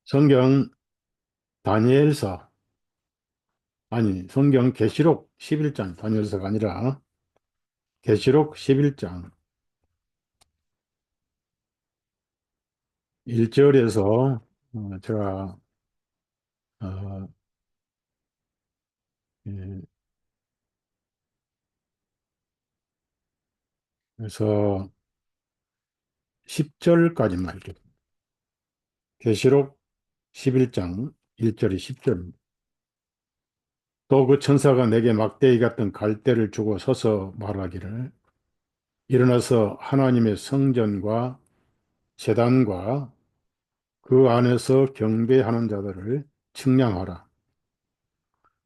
성경 다니엘서, 아니, 성경 계시록 11장, 다니엘서가 아니라 계시록 11장 1절에서 제가 어, 예, 그래서 10절까지만 읽겠습니다. 계시록 11장 1절이 10절입니다. 또 그 천사가 내게 막대기 같은 갈대를 주고 서서 말하기를, 일어나서 하나님의 성전과 제단과 그 안에서 경배하는 자들을 측량하라.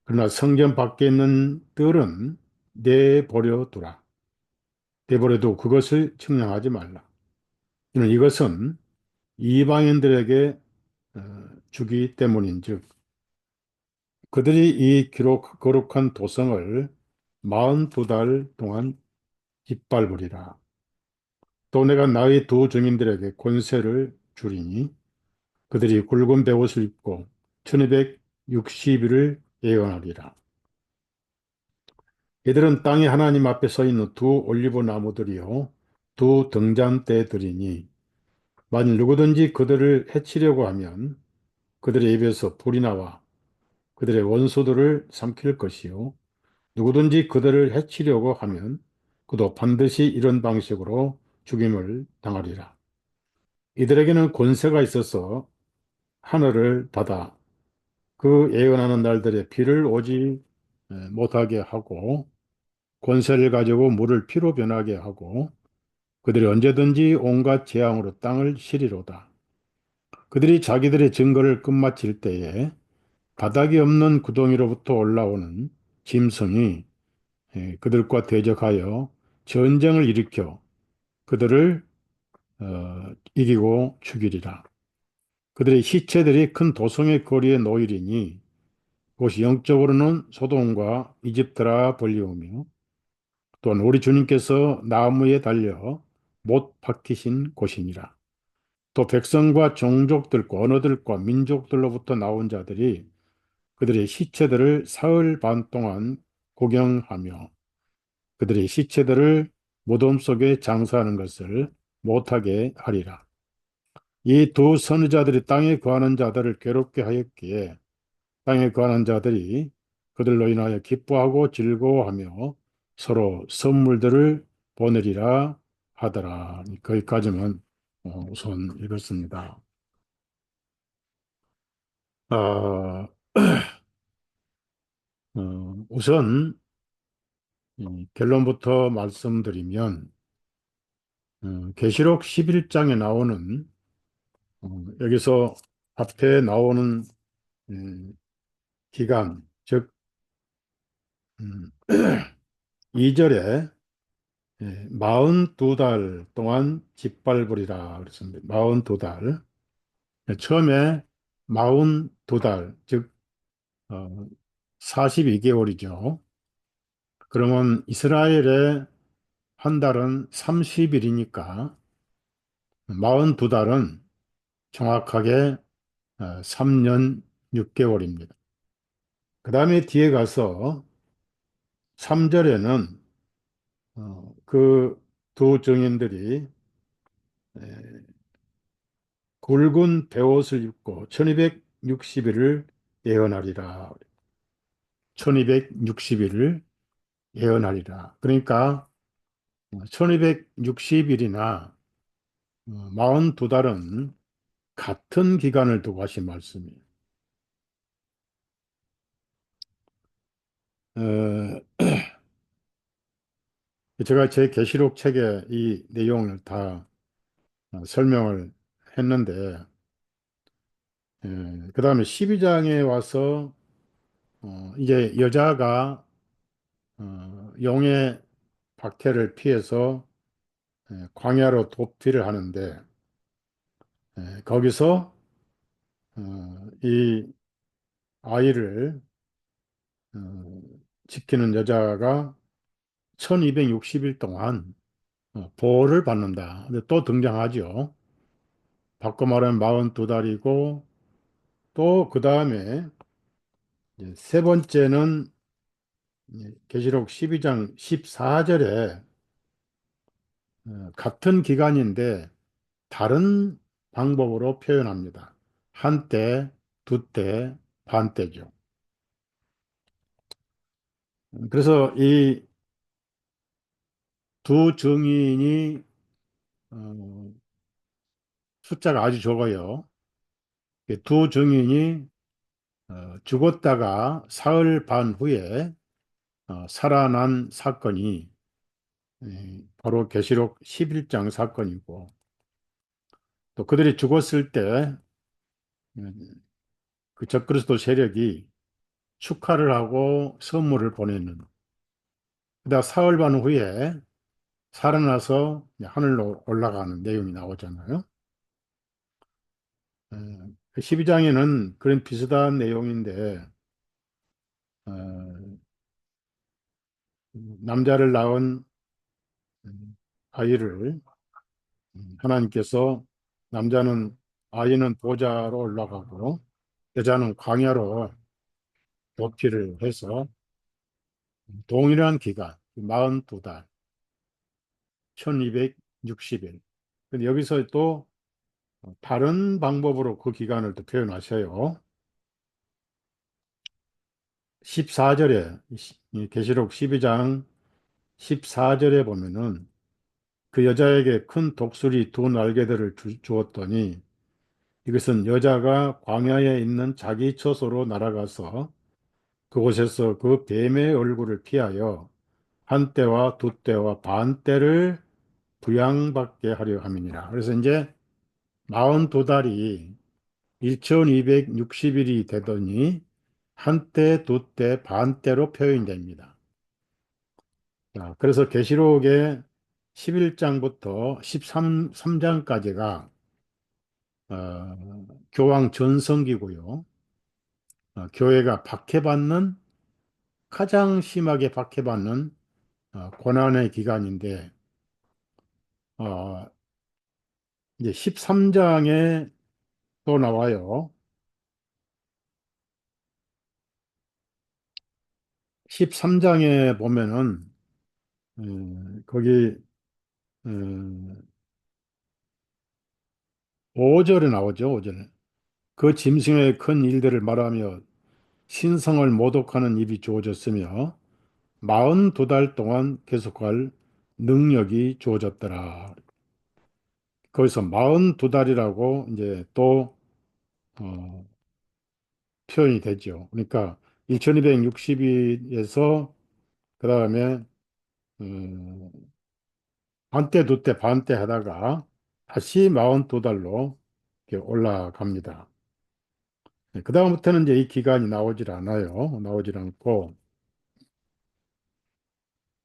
그러나 성전 밖에 있는 뜰은 내버려 두라. 내버려도 그것을 측량하지 말라. 이것은 이방인들에게 주기 때문인즉 그들이 이 거룩한 도성을 42달 동안 짓밟으리라. 또 내가 나의 두 증인들에게 권세를 주리니 그들이 굵은 베옷을 입고 1260일을 예언하리라. 이들은 땅에 하나님 앞에 서 있는 두 올리브 나무들이요 두 등잔대들이니 만일 누구든지 그들을 해치려고 하면 그들의 입에서 불이 나와 그들의 원수들을 삼킬 것이요 누구든지 그들을 해치려고 하면 그도 반드시 이런 방식으로 죽임을 당하리라. 이들에게는 권세가 있어서 하늘을 닫아 그 예언하는 날들에 비를 오지 못하게 하고 권세를 가지고 물을 피로 변하게 하고 그들이 언제든지 온갖 재앙으로 땅을 치리로다. 그들이 자기들의 증거를 끝마칠 때에 바닥이 없는 구덩이로부터 올라오는 짐승이 그들과 대적하여 전쟁을 일으켜 그들을 이기고 죽이리라. 그들의 시체들이 큰 도성의 거리에 놓이리니 그것이 영적으로는 소돔과 이집트라 불리우며 또한 우리 주님께서 나무에 달려 못 박히신 곳이니라. 또 백성과 종족들과 언어들과 민족들로부터 나온 자들이 그들의 시체들을 사흘 반 동안 구경하며 그들의 시체들을 무덤 속에 장사하는 것을 못하게 하리라. 이 두 선지자들이 땅에 거하는 자들을 괴롭게 하였기에 땅에 거하는 자들이 그들로 인하여 기뻐하고 즐거워하며 서로 선물들을 보내리라 하더라. 거기까지만 우선 읽었습니다. 아, 우선 결론부터 말씀드리면 계시록 11장에 나오는 여기서 앞에 나오는 음, 기간, 즉 2절에 42달 동안 짓밟으리라 그랬습니다. 42달. 처음에 42달, 즉 42개월이죠. 그러면 이스라엘의 한 달은 30일이니까 42달은 정확하게 3년 6개월입니다. 그 다음에 뒤에 가서 3절에는 그 두 증인들이 굵은 베옷을 입고 1260일을 예언하리라. 1260일을 예언하리라. 그러니까 1260일이나 42달은 같은 기간을 두고 하신 말씀이에요. 어, 제가 제 계시록 책에 이 내용을 다 설명을 했는데 그 다음에 12장에 와서 이제 여자가 용의 박해를 피해서 광야로 도피를 하는데 거기서 이 아이를 어, 지키는 여자가 1260일 동안 보호를 받는다. 근데 또 등장하죠. 바꿔 말하면 42달이고 또 그 다음에 세 번째는 계시록 12장 14절에 같은 기간인데 다른 방법으로 표현합니다. 한때, 두때, 반때죠. 그래서 이 두 증인이 어, 숫자가 아주 적어요. 두 증인이 죽었다가 사흘 반 후에 살아난 사건이 바로 계시록 11장 사건이고, 또 그들이 죽었을 때 그 적그리스도 세력이 축하를 하고 선물을 보내는, 그다음 사흘 반 후에 살아나서 하늘로 올라가는 내용이 나오잖아요. 그 12장에는 그런 비슷한 내용인데 어, 남자를 낳은 아이를 하나님께서, 남자는 아이는 보좌로 올라가고 여자는 광야로 도피를 해서 동일한 기간 42달 1260일. 근데 여기서 또 다른 방법으로 그 기간을 또 표현하셔요. 14절에 계시록 12장 14절에 보면은 그 여자에게 큰 독수리 두 날개들을 주었더니 이것은 여자가 광야에 있는 자기 처소로 날아가서 그곳에서 그 뱀의 얼굴을 피하여 한 때와 두 때와 반 때를 부양받게 하려 함이니라. 그래서 이제 42달이 1260일이 되더니 한 때, 두 때, 반 때로 표현됩니다. 자, 그래서 계시록의 11장부터 13장까지가 교황 전성기고요. 교회가 박해받는, 가장 심하게 박해받는 고난의 기간인데, 어, 이제 13장에 또 나와요. 13장에 보면은 거기 5절에 나오죠. 5절에. 그 짐승의 큰 일들을 말하며 신성을 모독하는 입이 주어졌으며 42달 동안 계속할 능력이 주어졌더라. 거기서 42달이라고 이제 또 어, 표현이 되죠. 그러니까 1260일에서 그 다음에 반때, 두때, 반때 하다가 다시 42달로 이렇게 올라갑니다. 그 다음부터는 이제 이 기간이 나오질 않아요. 나오질 않고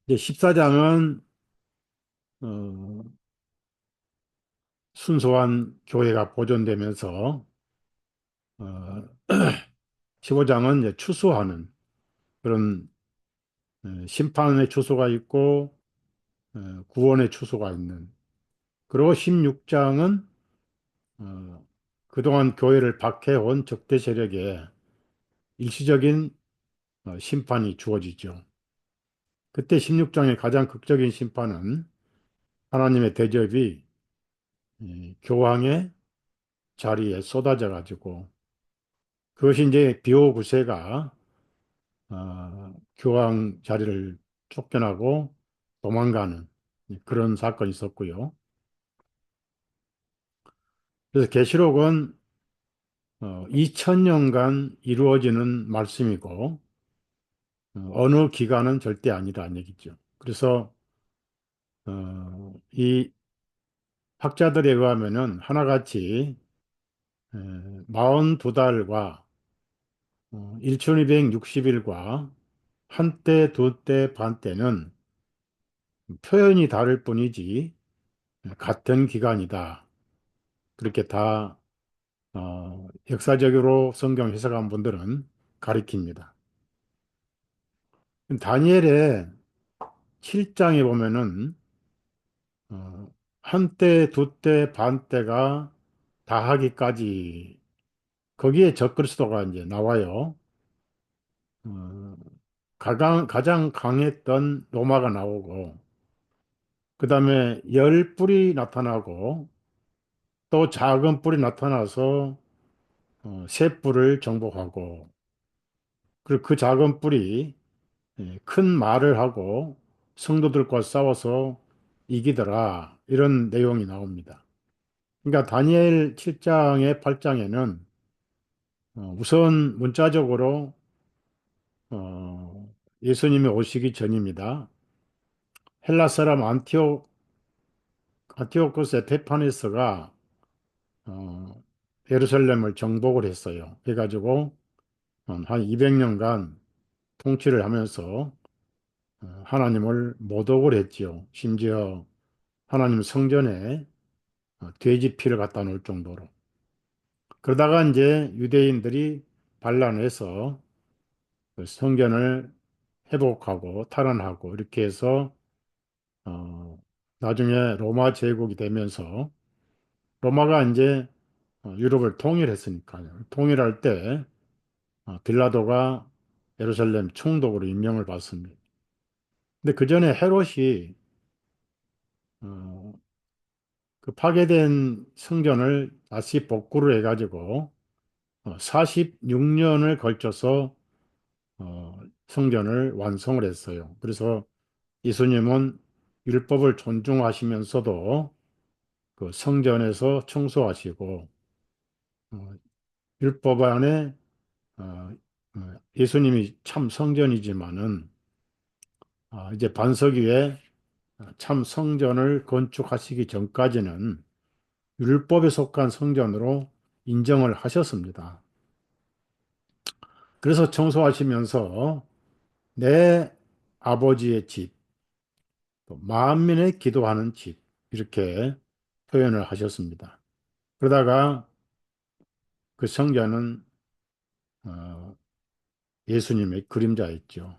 이제 14장은 순수한 교회가 보존되면서 어, 15장은 이제 추수하는 그런 심판의 추수가 있고 구원의 추수가 있는. 그리고 16장은 그동안 교회를 박해온 적대 세력에 일시적인 심판이 주어지죠. 그때 16장의 가장 극적인 심판은 하나님의 대접이 교황의 자리에 쏟아져 가지고, 그것이 이제 비오 9세가 교황 자리를 쫓겨나고 도망가는 그런 사건이 있었고요. 그래서 계시록은 2000년간 이루어지는 말씀이고 어느 기간은 절대 아니라는 얘기죠. 그래서 이 학자들에 의하면은 하나같이 42달과 1260일과 한때, 두때, 반때는 표현이 다를 뿐이지 같은 기간이다. 그렇게 다 역사적으로 성경 해석한 분들은 가리킵니다. 다니엘의 7장에 보면은 한때, 두때, 반때가 다하기까지 거기에 적그리스도가 이제 나와요. 어, 가장 강했던 로마가 나오고, 그 다음에 열 뿔이 나타나고, 또 작은 뿔이 나타나서 새 뿔을 정복하고, 그리고 그 작은 뿔이 큰 말을 하고 성도들과 싸워서 이기더라. 이런 내용이 나옵니다. 그러니까 다니엘 7장의 8장에는 우선 문자적으로 예수님이 오시기 전입니다. 헬라 사람 안티오코스 에피파네스가 어, 예루살렘을 정복을 했어요. 해가지고 한 200년간 통치를 하면서 하나님을 모독을 했지요. 심지어 하나님 성전에 돼지 피를 갖다 놓을 정도로. 그러다가 이제 유대인들이 반란해서 그 성전을 회복하고 탈환하고 이렇게 해서 어, 나중에 로마 제국이 되면서 로마가 이제 유럽을 통일했으니까요. 통일할 때 빌라도가 예루살렘 총독으로 임명을 받습니다. 근데 그 전에 헤롯이 어, 그 파괴된 성전을 다시 복구를 해가지고 46년을 걸쳐서 성전을 완성을 했어요. 그래서 예수님은 율법을 존중하시면서도 그 성전에서 청소하시고 어, 율법 안에 예수님이 참 성전이지만은 이제 반석 위에 참 성전을 건축하시기 전까지는 율법에 속한 성전으로 인정을 하셨습니다. 그래서 청소하시면서 내 아버지의 집, 또 만민의 기도하는 집 이렇게 표현을 하셨습니다. 그러다가 그 성전은 어, 예수님의 그림자였죠.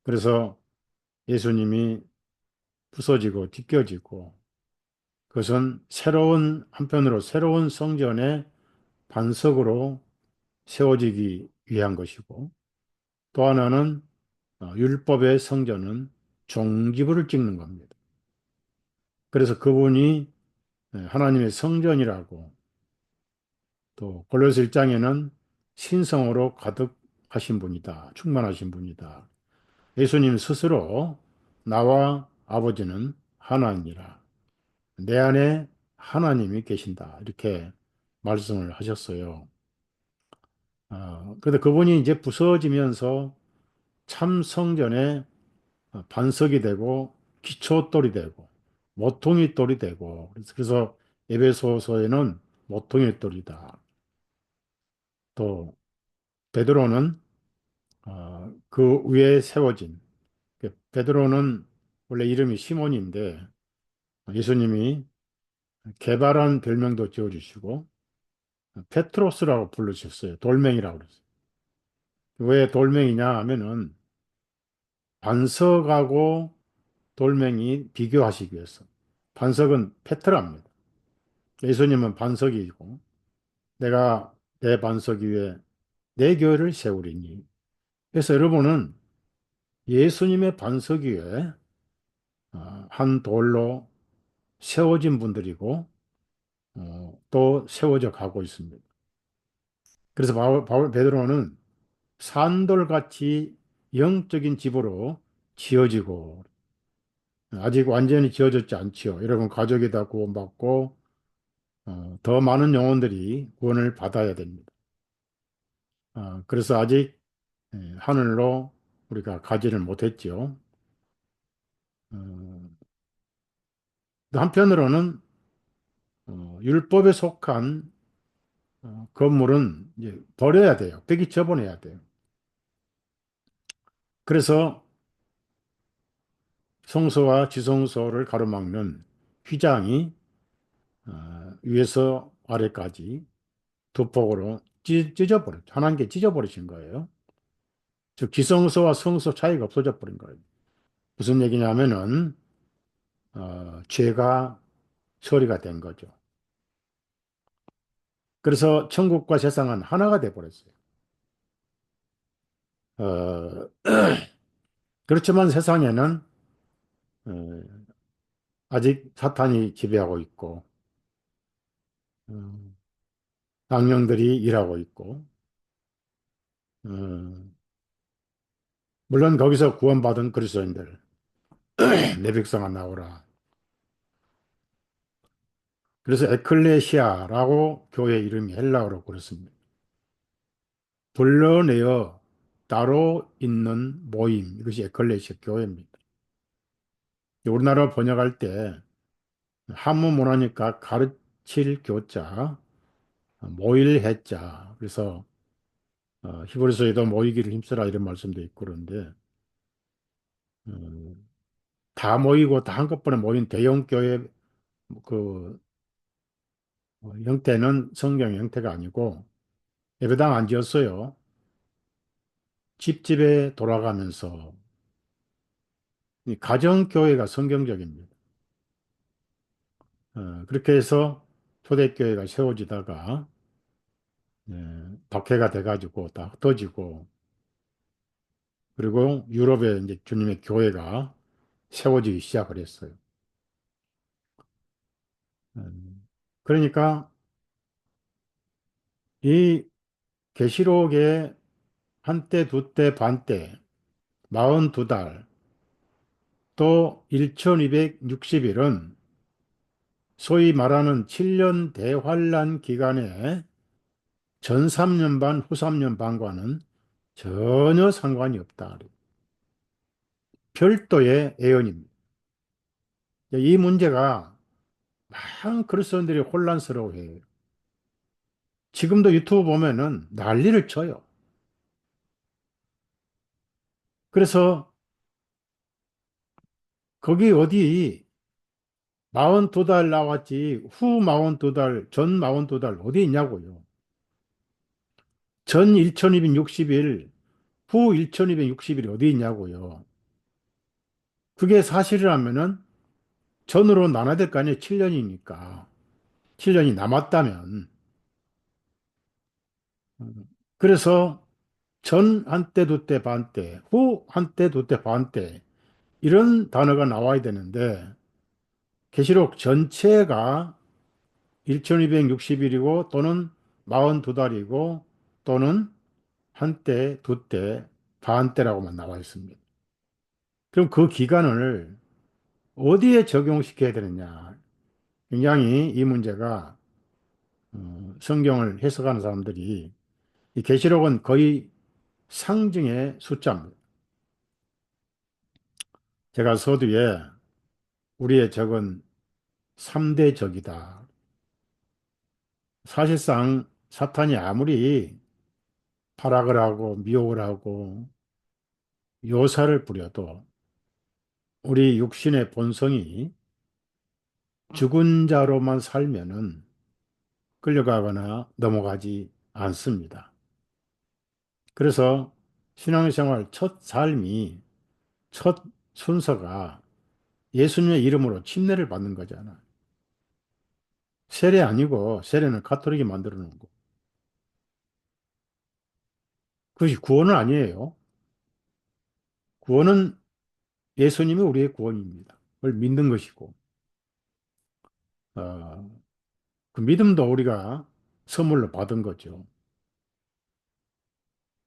그래서 예수님이 부서지고 뒤껴지고 그것은 한편으로 새로운 성전의 반석으로 세워지기 위한 것이고 또 하나는 율법의 성전은 종기부를 찍는 겁니다. 그래서 그분이 하나님의 성전이라고 또 골로새 1장에는 신성으로 가득하신 분이다. 충만하신 분이다. 예수님 스스로 나와 아버지는 하나니라. 내 안에 하나님이 계신다. 이렇게 말씀을 하셨어요. 그런데 그분이 이제 부서지면서 참 성전의 반석이 되고 기초돌이 되고 모퉁이 돌이 되고 그래서 에베소서에는 모퉁이 돌이다. 또 베드로는 그 위에 세워진 베드로는 원래 이름이 시몬인데 예수님이 개발한 별명도 지어주시고 페트로스라고 불러주셨어요. 돌멩이라고 그랬어요. 왜 돌멩이냐 하면은 반석하고 돌멩이 비교하시기 위해서. 반석은 페트랍니다. 예수님은 반석이고 내가 내 반석 위에 내 교회를 세우리니. 그래서 여러분은 예수님의 반석 위에 한 돌로 세워진 분들이고 또 세워져 가고 있습니다. 그래서 베드로는 산돌같이 영적인 집으로 지어지고 아직 완전히 지어졌지 않지요. 여러분 가족이 다 구원받고 더 많은 영혼들이 구원을 받아야 됩니다. 그래서 아직 하늘로 우리가 가지를 못했지요. 어, 또 한편으로는 율법에 속한 건물은 이제 버려야 돼요. 폐기 처분해야 돼요. 그래서 성소와 지성소를 가로막는 휘장이 위에서 아래까지 두 폭으로 하나님 께 찢어버리신 거예요. 즉 지성소와 성소 차이가 없어져 버린 거예요. 무슨 얘기냐면은 죄가 처리가 된 거죠. 그래서 천국과 세상은 하나가 돼 버렸어요. 어, 그렇지만 세상에는 어, 아직 사탄이 지배하고 있고 어, 악령들이 일하고 있고 어, 물론 거기서 구원받은 그리스도인들 내 백성아 나오라. 그래서 에클레시아라고 교회 이름이 헬라어로 그렇습니다. 불러내어 따로 있는 모임 이것이 에클레시아 교회입니다. 우리나라 번역할 때 한문 문화니까 가르칠 교자 모일 해자 그래서 히브리서에도 모이기를 힘쓰라 이런 말씀도 있고 그런데 어, 다 모이고 다 한꺼번에 모인 대형 교회 그 형태는 성경 형태가 아니고 예배당 안 지었어요. 집집에 돌아가면서 이 가정교회가 성경적입니다. 그렇게 해서 초대교회가 세워지다가 박해가 돼가지고 다 흩어지고 그리고 유럽에 이제 주님의 교회가 세워지기 시작을 했어요. 음, 그러니까 이 계시록의 한때, 두때, 반때, 42달, 또 1260일은 소위 말하는 7년 대환란 기간에 전 3년 반, 후 3년 반과는 전혀 상관이 없다. 별도의 애언입니다. 이 문제가 많은 그리스도인들이 혼란스러워해요. 지금도 유튜브 보면은 난리를 쳐요. 그래서 거기 어디 42달 나왔지 후 42달, 전 42달 어디 있냐고요. 전 1260일, 후 1260일이 어디 있냐고요. 그게 사실이라면은 전으로 나눠야 될 거 아니에요. 7년이니까. 7년이 남았다면. 그래서 전 한때, 두때, 반때, 후 한때, 두때, 반때 이런 단어가 나와야 되는데 계시록 전체가 1260일이고 또는 42달이고 또는 한때, 두때, 반때라고만 나와 있습니다. 그럼 그 기간을 어디에 적용시켜야 되느냐? 굉장히 이 문제가 성경을 해석하는 사람들이 이 계시록은 거의 상징의 숫자입니다. 제가 서두에 우리의 적은 3대 적이다. 사실상 사탄이 아무리 타락을 하고 미혹을 하고 요사를 부려도 우리 육신의 본성이 죽은 자로만 살면은 끌려가거나 넘어가지 않습니다. 그래서 신앙생활 첫 삶이 첫 순서가 예수님의 이름으로 침례를 받는 거잖아. 세례 아니고 세례는 가톨릭이 만들어 놓은 거. 그것이 구원은 아니에요. 구원은 예수님이 우리의 구원입니다. 그걸 믿는 것이고, 어, 그 믿음도 우리가 선물로 받은 거죠.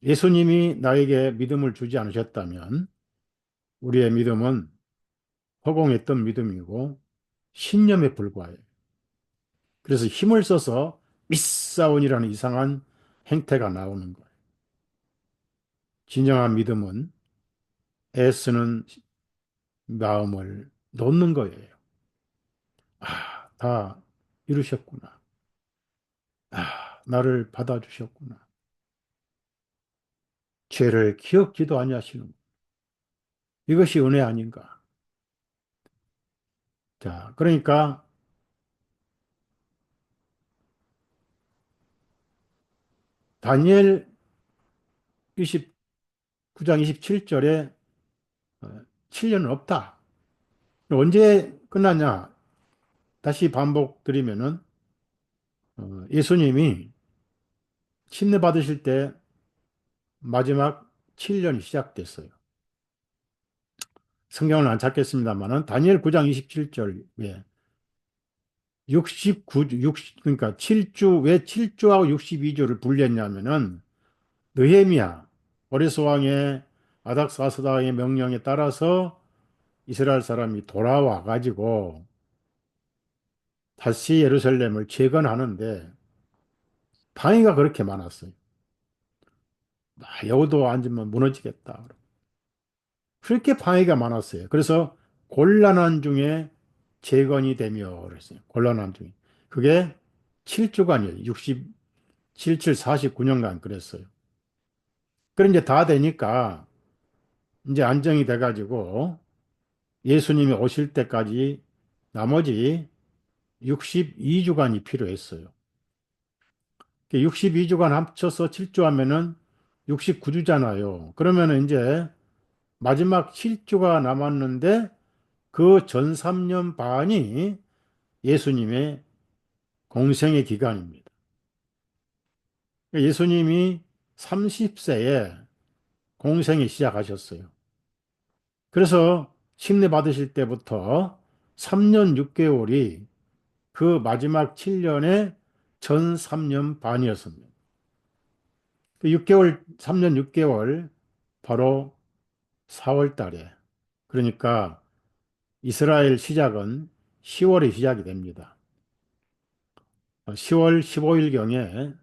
예수님이 나에게 믿음을 주지 않으셨다면 우리의 믿음은 허공했던 믿음이고 신념에 불과해요. 그래서 힘을 써서 믿사온이라는 이상한 행태가 나오는 거예요. 진정한 믿음은 애쓰는 마음을 놓는 거예요. 아, 다 이루셨구나. 아, 나를 받아주셨구나. 죄를 기억지도 아니하시는 이것이 은혜 아닌가. 자, 그러니까 다니엘 29장 27절에 7년은 없다. 언제 끝나냐? 다시 반복 드리면은 예수님이 침례 받으실 때 마지막 7년이 시작됐어요. 성경을 안 찾겠습니다만은 다니엘 9장 27절에 69주, 60, 그러니까 7주, 왜 7주하고 62주를 분리했냐면은 느헤미야, 고레스 왕의 아닥사스다의 명령에 따라서 이스라엘 사람이 돌아와 가지고 다시 예루살렘을 재건하는데 방해가 그렇게 많았어요. 여호도 앉으면 무너지겠다. 그렇게 방해가 많았어요. 그래서 곤란한 중에 재건이 되며 그랬어요. 곤란한 중에. 그게 7주간이에요. 67, 49년간 그랬어요. 그래 이제 다 되니까 이제 안정이 돼가지고 예수님이 오실 때까지 나머지 62주간이 필요했어요. 62주간 합쳐서 7주 하면은 69주잖아요. 그러면은 이제 마지막 7주가 남았는데 그 전 3년 반이 예수님의 공생의 기간입니다. 예수님이 30세에 공생이 시작하셨어요. 그래서 침례 받으실 때부터 3년 6개월이 그 마지막 7년의 전 3년 반이었습니다. 6개월, 3년 6개월, 바로 4월 달에. 그러니까 이스라엘 시작은 10월에 시작이 됩니다. 10월 15일경에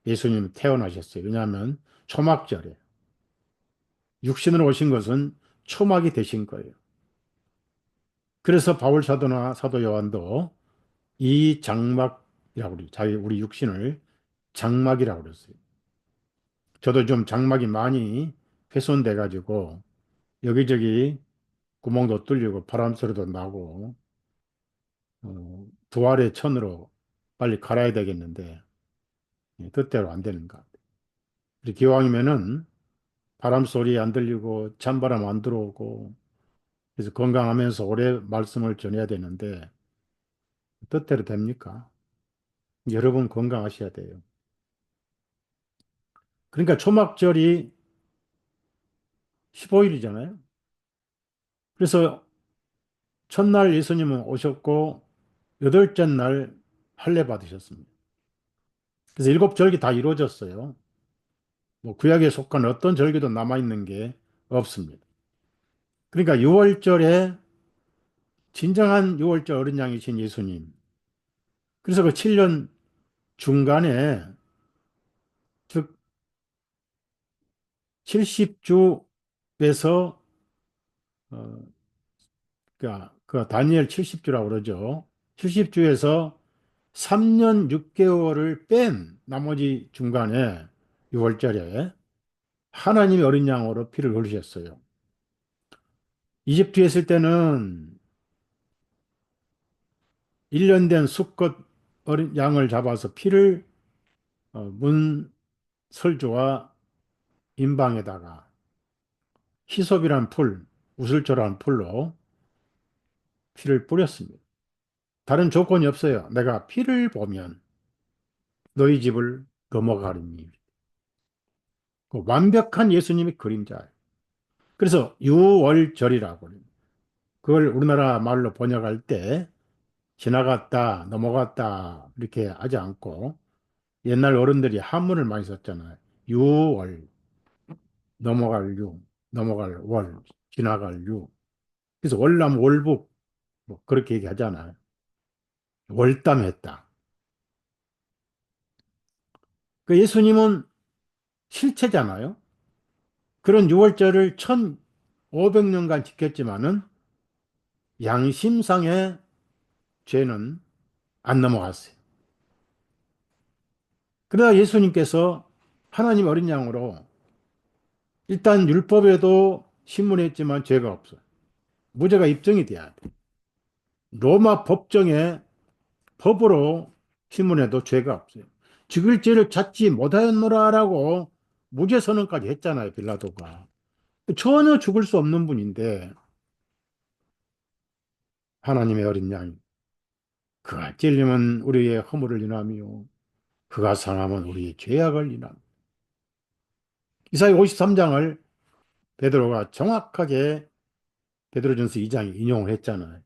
예수님이 태어나셨어요. 왜냐하면 초막절에. 육신으로 오신 것은 초막이 되신 거예요. 그래서 바울 사도나 사도 요한도 이 장막이라고 그래요. 자기 우리 육신을 장막이라고 그랬어요. 저도 좀 장막이 많이 훼손돼 가지고 여기저기 구멍도 뚫리고 바람 소리도 나고 두 알의 천으로 빨리 갈아야 되겠는데 뜻대로 안 되는 것 같아요. 기왕이면은 바람 소리 안 들리고 찬바람 안 들어오고 그래서 건강하면서 오래 말씀을 전해야 되는데 뜻대로 됩니까? 여러분 건강하셔야 돼요. 그러니까 초막절이 15일이잖아요. 그래서 첫날 예수님은 오셨고 여덟째 날 할례 받으셨습니다. 그래서 일곱 절기 다 이루어졌어요. 뭐 구약에 속한 어떤 절기도 남아있는 게 없습니다. 그러니까 6월절에 진정한 6월절 어린 양이신 예수님. 그래서 그 7년 중간에 즉 70주에서 그러니까 그 다니엘 70주라고 그러죠. 70주에서 3년 6개월을 뺀 나머지 중간에 6월절에 하나님의 어린 양으로 피를 흘리셨어요. 이집트에 있을 때는 1년 된 수컷 어린 양을 잡아서 피를 문 설주와 임방에다가 히솝이란 풀, 우슬초라는 풀로 피를 뿌렸습니다. 다른 조건이 없어요. 내가 피를 보면 너희 집을 넘어가리니. 그 완벽한 예수님의 그림자예요. 그래서 유월절이라고 해요. 그걸 우리나라 말로 번역할 때 지나갔다, 넘어갔다 이렇게 하지 않고 옛날 어른들이 한문을 많이 썼잖아요. 유월, 넘어갈 유, 넘어갈 월, 지나갈 유. 그래서 월남 월북 뭐 그렇게 얘기하잖아요. 월담했다. 그 예수님은 실체잖아요. 그런 유월절을 1500년간 지켰지만은 양심상의 죄는 안 넘어갔어요. 그러다 예수님께서 하나님 어린 양으로 일단 율법에도 신문했지만 죄가 없어요. 무죄가 입증이 돼야 돼. 로마 법정에 법으로 신문해도 죄가 없어요. 죽일 죄를 찾지 못하였노라라고 무죄 선언까지 했잖아요, 빌라도가. 전혀 죽을 수 없는 분인데 하나님의 어린 양 그가 찔림은 우리의 허물을 인하며 그가 상하면 우리의 죄악을 인하며. 이사야 53장을 베드로가 정확하게 베드로전서 2장에 인용을 했잖아요.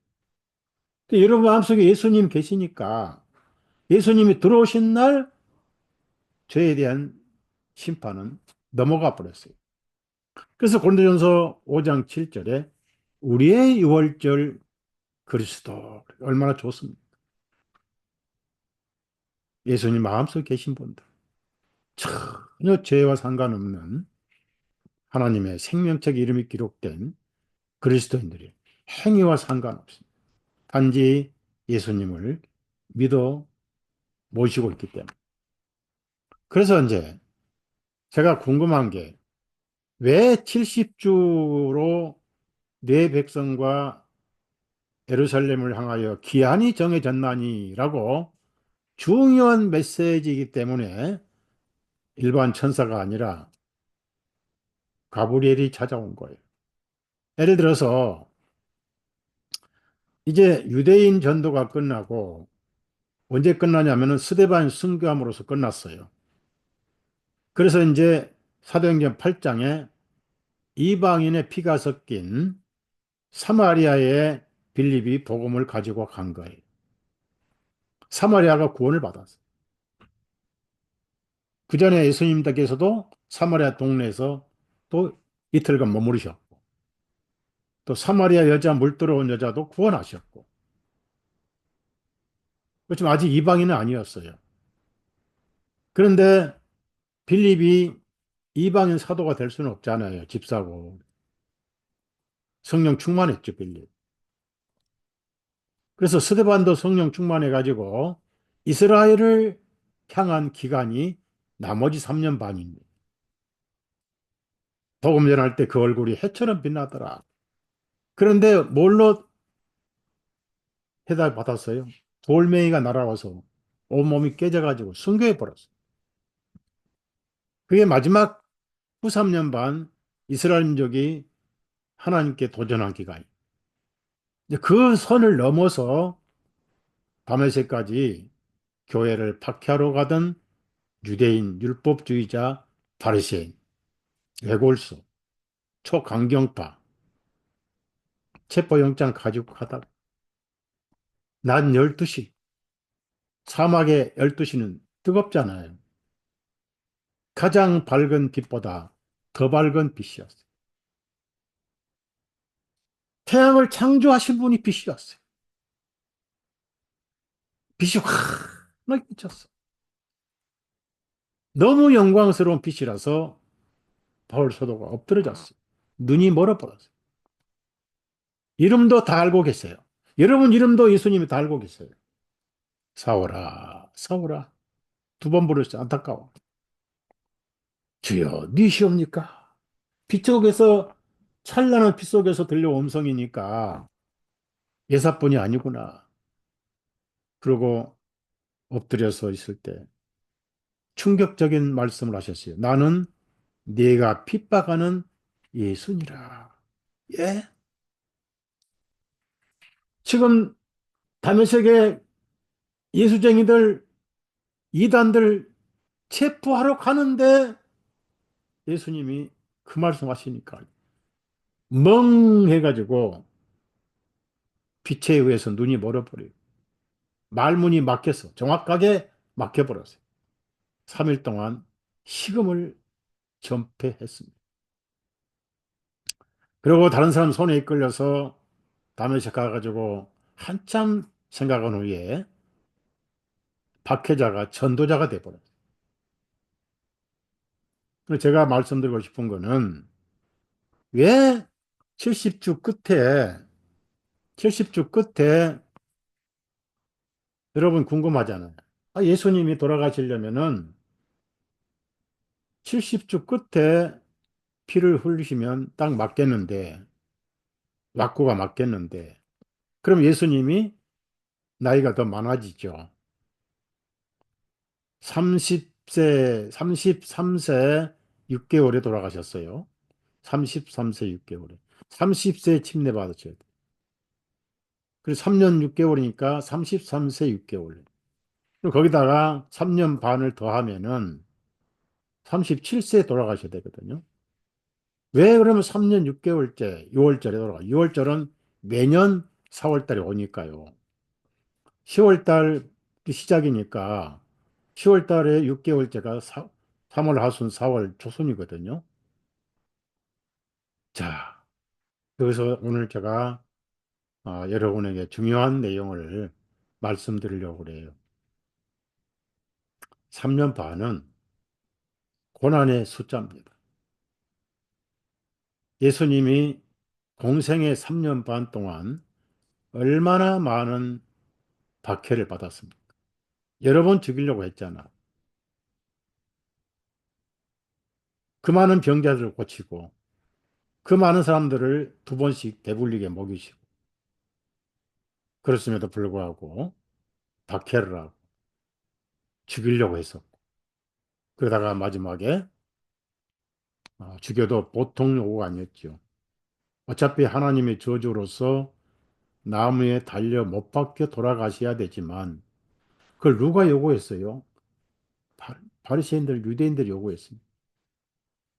근데 여러분 마음속에 예수님 계시니까 예수님이 들어오신 날 죄에 대한 심판은 넘어가 버렸어요. 그래서 고린도전서 5장 7절에 우리의 유월절 그리스도 얼마나 좋습니까? 예수님 마음속에 계신 분들 전혀 죄와 상관없는 하나님의 생명책 이름이 기록된 그리스도인들이 행위와 상관없습니다. 단지 예수님을 믿어 모시고 있기 때문에. 그래서 이제 제가 궁금한 게 왜 70주로 내 백성과 예루살렘을 향하여 기한이 정해졌나니라고 중요한 메시지이기 때문에 일반 천사가 아니라 가브리엘이 찾아온 거예요. 예를 들어서 이제 유대인 전도가 끝나고 언제 끝나냐면은 스데반 순교함으로써 끝났어요. 그래서 이제 사도행전 8장에 이방인의 피가 섞인 사마리아의 빌립이 복음을 가지고 간 거예요. 사마리아가 구원을 받았어요. 그 전에 예수님께서도 사마리아 동네에서 또 이틀간 머무르셨고, 또 사마리아 여자 물 들어온 여자도 구원하셨고, 그렇지만 아직 이방인은 아니었어요. 그런데 빌립이 이방인 사도가 될 수는 없잖아요. 집사고. 성령 충만했죠, 빌립. 그래서 스데반도 성령 충만해가지고 이스라엘을 향한 기간이 나머지 3년 반입니다. 복음 전할 때 그 얼굴이 해처럼 빛나더라. 그런데 뭘로 해답 받았어요? 돌멩이가 날아와서 온몸이 깨져가지고 순교해 버렸어요. 그게 마지막 후 3년 반 이스라엘 민족이 하나님께 도전한 기간이에요. 이제 그 선을 넘어서 다메섹까지 교회를 박해하러 가던 유대인 율법주의자 바리새인 외골수 초강경파 체포영장 가지고 가다가 낮 12시 사막의 12시는 뜨겁잖아요. 가장 밝은 빛보다 더 밝은 빛이었어요. 태양을 창조하신 분이 빛이었어요. 빛이 확 비쳤어. 너무 영광스러운 빛이라서 바울 사도가 엎드러졌어요. 눈이 멀어버렸어요. 이름도 다 알고 계세요. 여러분 이름도 예수님이 다 알고 계세요. 사오라, 사오라. 두 번 부르셨어요. 안타까워. 주여, 니시옵니까? 빛 속에서, 찬란한 빛 속에서 들려온 음성이니까 예사뿐이 아니구나. 그러고 엎드려서 있을 때 충격적인 말씀을 하셨어요. 나는 네가 핍박하는 예수니라. 예? 지금 다메섹의 예수쟁이들, 이단들 체포하러 가는데 예수님이 그 말씀 하시니까 멍해가지고 빛에 의해서 눈이 멀어버려요. 말문이 막혀서 정확하게 막혀버렸어요. 3일 동안 식음을 전폐했습니다. 그리고 다른 사람 손에 이끌려서 다메섹 가가지고 한참 생각한 후에 박해자가 전도자가 돼버렸어요. 그래서 제가 말씀드리고 싶은 거는 왜 70주 끝에 70주 끝에 여러분 궁금하잖아요. 아, 예수님이 돌아가시려면은 70주 끝에 피를 흘리시면 딱 맞겠는데 왁구가 맞겠는데 그럼 예수님이 나이가 더 많아지죠. 30세, 33세 6개월에 돌아가셨어요. 33세 6개월에. 30세에 침례 받으셔야 돼요. 그래서 3년 6개월이니까 33세 6개월. 그리고 거기다가 3년 반을 더하면은 37세에 돌아가셔야 되거든요. 왜 그러면 3년 6개월째, 6월절에 돌아가? 6월절은 매년 4월달에 오니까요. 10월달 시작이니까 10월달에 6개월째가 3월 하순 4월 초순이거든요. 자, 그래서 오늘 제가 여러분에게 중요한 내용을 말씀드리려고 그래요. 3년 반은 고난의 숫자입니다. 예수님이 공생의 3년 반 동안 얼마나 많은 박해를 받았습니까? 여러 번 죽이려고 했잖아. 그 많은 병자들을 고치고 그 많은 사람들을 두 번씩 배불리게 먹이시고 그렇음에도 불구하고 박해를 하고 죽이려고 했었고 그러다가 마지막에 죽여도 보통 요구가 아니었죠. 어차피 하나님의 저주로서 나무에 달려 못 박혀 돌아가셔야 되지만 그걸 누가 요구했어요? 바리새인들, 유대인들이 요구했습니다.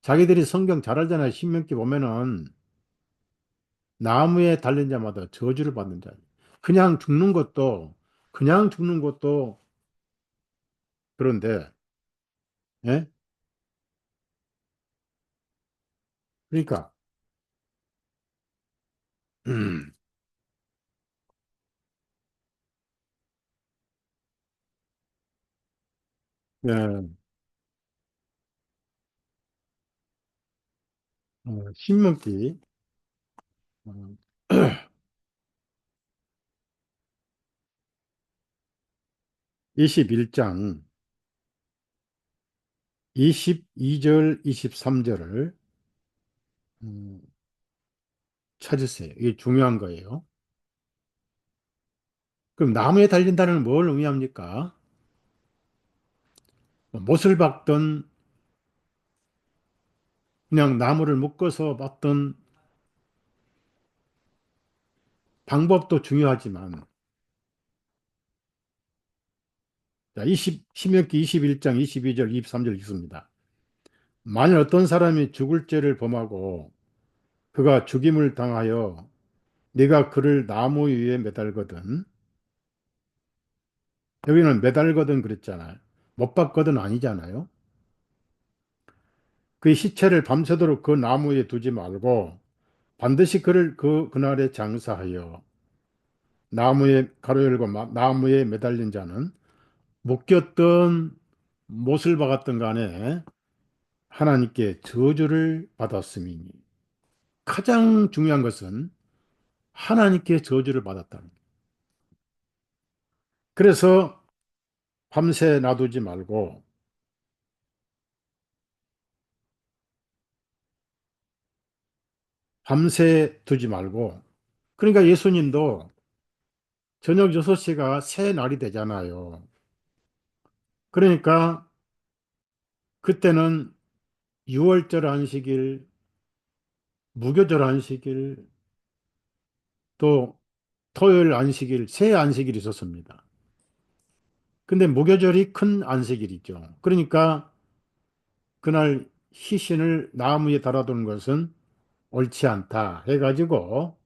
자기들이 성경 잘 알잖아요. 신명기 보면은 나무에 달린 자마다 저주를 받는 자. 그냥 죽는 것도 그냥 죽는 것도 그런데 예? 그러니까 음, 예, 신명기 어, 21장 22절 23절을 찾으세요. 이게 중요한 거예요. 그럼 나무에 달린다는 걸 뭘 의미합니까? 뭐 못을 박든 그냥 나무를 묶어서 박든 방법도 중요하지만 자, 신명기 21장 22절 23절 읽습니다. 만일 어떤 사람이 죽을 죄를 범하고 그가 죽임을 당하여 네가 그를 나무 위에 매달거든 여기는 매달거든 그랬잖아요. 못 박거든 아니잖아요. 그 시체를 밤새도록 그 나무에 두지 말고 반드시 그를 그날에 장사하여 나무에 가로 열고 나무에 매달린 자는 묶였던 못을 박았던 간에 하나님께 저주를 받았음이니 가장 중요한 것은 하나님께 저주를 받았다는 거예요. 그래서 밤새 놔두지 말고 밤새 두지 말고 그러니까 예수님도 저녁 6시가 새 날이 되잖아요. 그러니까 그때는 유월절 안식일, 무교절 안식일, 또 토요일 안식일, 새 안식일이 있었습니다. 근데 무교절이 큰 안식일이죠. 그러니까 그날 시신을 나무에 달아두는 것은 옳지 않다 해가지고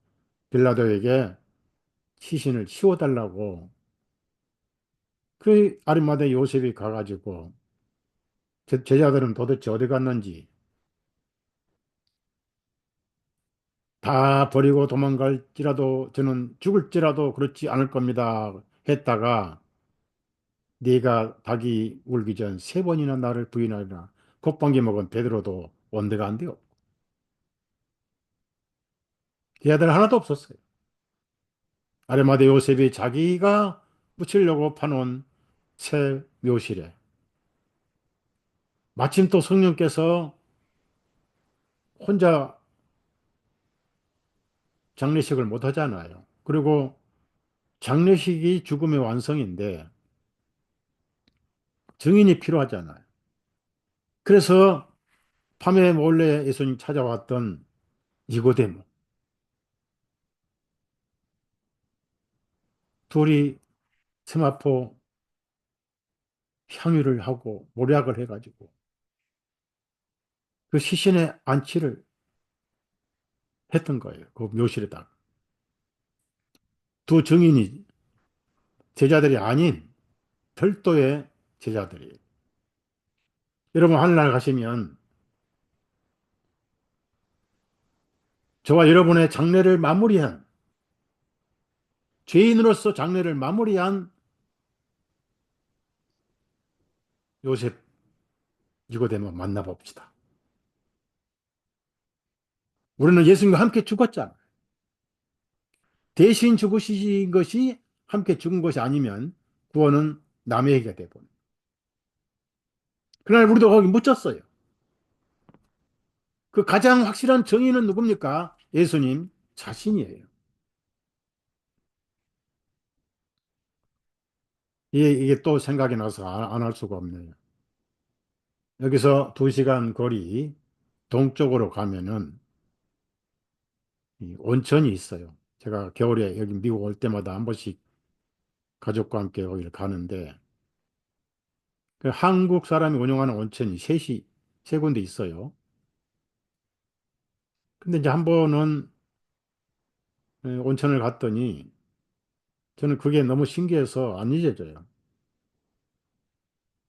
빌라도에게 시신을 치워달라고 그 아리마대 요셉이 가가지고 제자들은 도대체 어디 갔는지 다 버리고 도망갈지라도 저는 죽을지라도 그렇지 않을 겁니다 했다가 네가 닭이 울기 전 3번이나 나를 부인하리라 곱방귀 먹은 베드로도 원대가 안 돼요. 제자들 하나도 없었어요. 아리마대 요셉이 자기가 묻히려고 파놓은 새 묘실에 마침 또 성령께서 혼자 장례식을 못 하잖아요. 그리고 장례식이 죽음의 완성인데 증인이 필요하잖아요. 그래서 밤에 몰래 예수님 찾아왔던 니고데모 둘이 세마포 향유를 하고 모략을 해가지고 그 시신의 안치를 했던 거예요. 그 묘실에다가. 두 증인이 제자들이 아닌 별도의 제자들이에요. 여러분, 하늘날 가시면 저와 여러분의 장래를 마무리한, 죄인으로서 장래를 마무리한 요셉, 이거 되면 만나봅시다. 우리는 예수님과 함께 죽었잖아. 대신 죽으신 것이, 함께 죽은 것이 아니면 구원은 남에게 되고. 그날 우리도 거기 묻혔어요. 그 가장 확실한 정의는 누굽니까? 예수님 자신이에요. 이게 또 생각이 나서 안 할 수가 없네요. 여기서 2시간 거리 동쪽으로 가면은 이 온천이 있어요. 제가 겨울에 여기 미국 올 때마다 한 번씩 가족과 함께 거기를 가는데 그 한국 사람이 운영하는 온천이 세 군데 있어요. 근데 이제 한 번은 온천을 갔더니 저는 그게 너무 신기해서 안 잊어져요.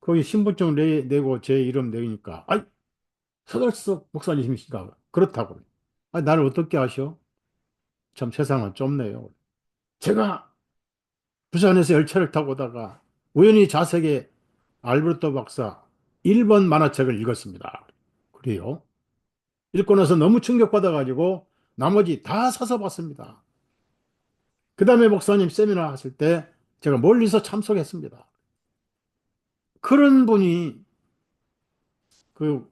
거기 신분증 내고 제 이름 내니까 아이 서달석 목사님이신가 그렇다고. 아 나를 어떻게 아셔? 참 세상은 좁네요. 제가 부산에서 열차를 타고 오다가 우연히 좌석에 알베르토 박사 1번 만화책을 읽었습니다. 그래요? 읽고 나서 너무 충격받아가지고 나머지 다 사서 봤습니다. 그 다음에 목사님 세미나 하실 때 제가 멀리서 참석했습니다. 그런 분이 그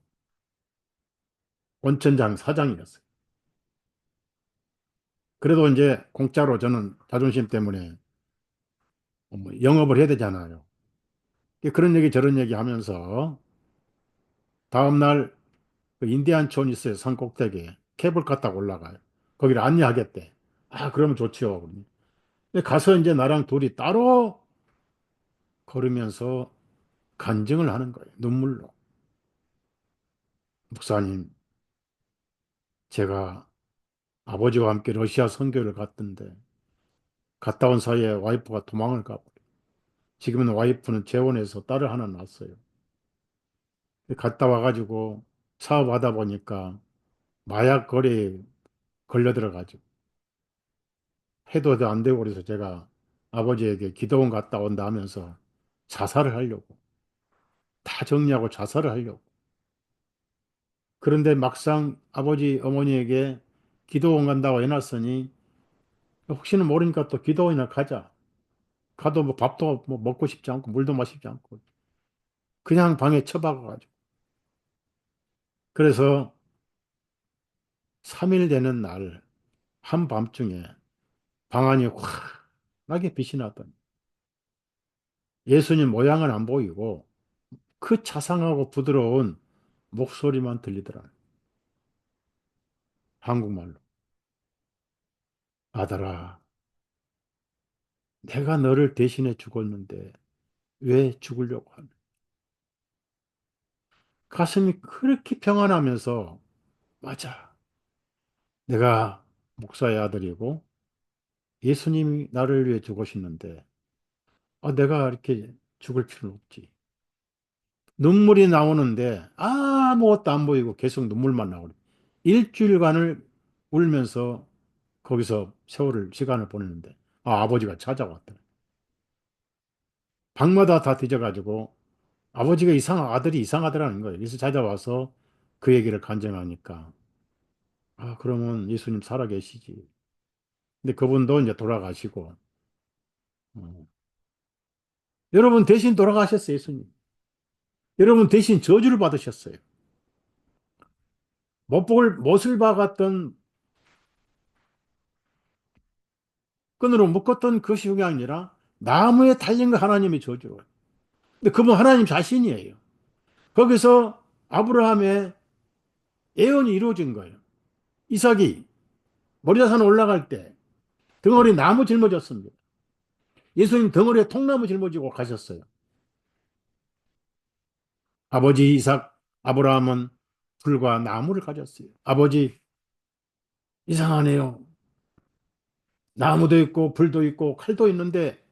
원천장 사장이었어요. 그래도 이제 공짜로 저는 자존심 때문에 뭐 영업을 해야 되잖아요. 그런 얘기 저런 얘기 하면서 다음날 그 인디안촌 있어요. 산 꼭대기에. 케이블카 타고 올라가요. 거기를 안내하겠대. 아, 그러면 좋지요. 근데 가서 이제 나랑 둘이 따로 걸으면서 간증을 하는 거예요. 눈물로. 목사님, 제가 아버지와 함께 러시아 선교를 갔던데 갔다 온 사이에 와이프가 도망을 가버려. 지금은 와이프는 재혼해서 딸을 하나 낳았어요. 갔다 와가지고 사업하다 보니까 마약 거래에 걸려들어가지고 해도 안 되고 그래서 제가 아버지에게 기도원 갔다 온다 하면서 자살을 하려고 다 정리하고 자살을 하려고. 그런데 막상 아버지 어머니에게 기도원 간다고 해놨으니 혹시는 모르니까 또 기도원이나 가자. 가도 뭐 밥도 뭐 먹고 싶지 않고 물도 마시지 않고 그냥 방에 처박아가지고. 그래서 3일 되는 날 한밤중에 방안이 환하게 빛이 나더니 예수님 모양은 안 보이고 그 자상하고 부드러운 목소리만 들리더라. 한국말로. 아들아, 내가 너를 대신해 죽었는데 왜 죽으려고 하는? 가슴이 그렇게 평안하면서 맞아. 내가 목사의 아들이고 예수님이 나를 위해 죽으셨는데 내가 이렇게 죽을 필요는 없지. 눈물이 나오는데 아무것도 안 보이고 계속 눈물만 나오네. 일주일간을 울면서 거기서 시간을 보내는데 아버지가 찾아왔더라. 방마다 다 뒤져가지고 아버지가 아들이 이상하더라는 거예요. 그래서 찾아와서 그 얘기를 간증하니까 그러면 예수님 살아계시지. 근데 그분도 이제 돌아가시고 어. 여러분 대신 돌아가셨어요, 예수님. 여러분 대신 저주를 받으셨어요. 못을 박았던 끈으로 묶었던 그것이 중요한 게 아니라 나무에 달린 거 하나님의 저주로. 근데 그분 하나님 자신이에요. 거기서 아브라함의 예언이 이루어진 거예요. 이삭이 모리아산 올라갈 때 덩어리 나무 짊어졌습니다. 예수님 덩어리에 통나무 짊어지고 가셨어요. 아버지 이삭, 아브라함은 불과 나무를 가졌어요. 아버지, 이상하네요. 나무도 있고 불도 있고 칼도 있는데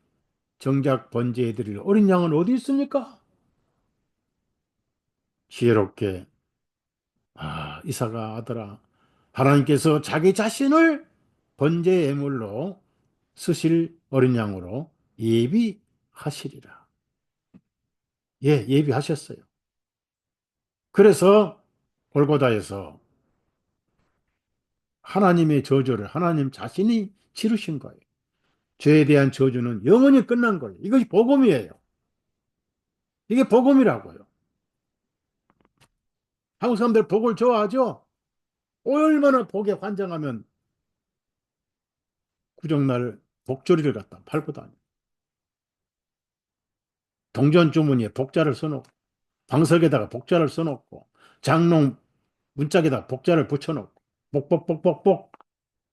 정작 번제해드릴 어린 양은 어디 있습니까? 지혜롭게, 이삭아 아들아, 하나님께서 자기 자신을 번제 예물로 쓰실 어린 양으로 예비하시리라. 예, 예비하셨어요. 그래서 골고다에서 하나님의 저주를 하나님 자신이 치르신 거예요. 죄에 대한 저주는 영원히 끝난 거예요. 이것이 복음이에요. 이게 복음이라고요. 한국 사람들 복을 좋아하죠? 얼마나 복에 환장하면 구정날 복조리를 갖다 팔고 다녀. 동전 주머니에 복자를 써놓고, 방석에다가 복자를 써놓고, 장롱 문짝에다 복자를 붙여놓고, 복복복복복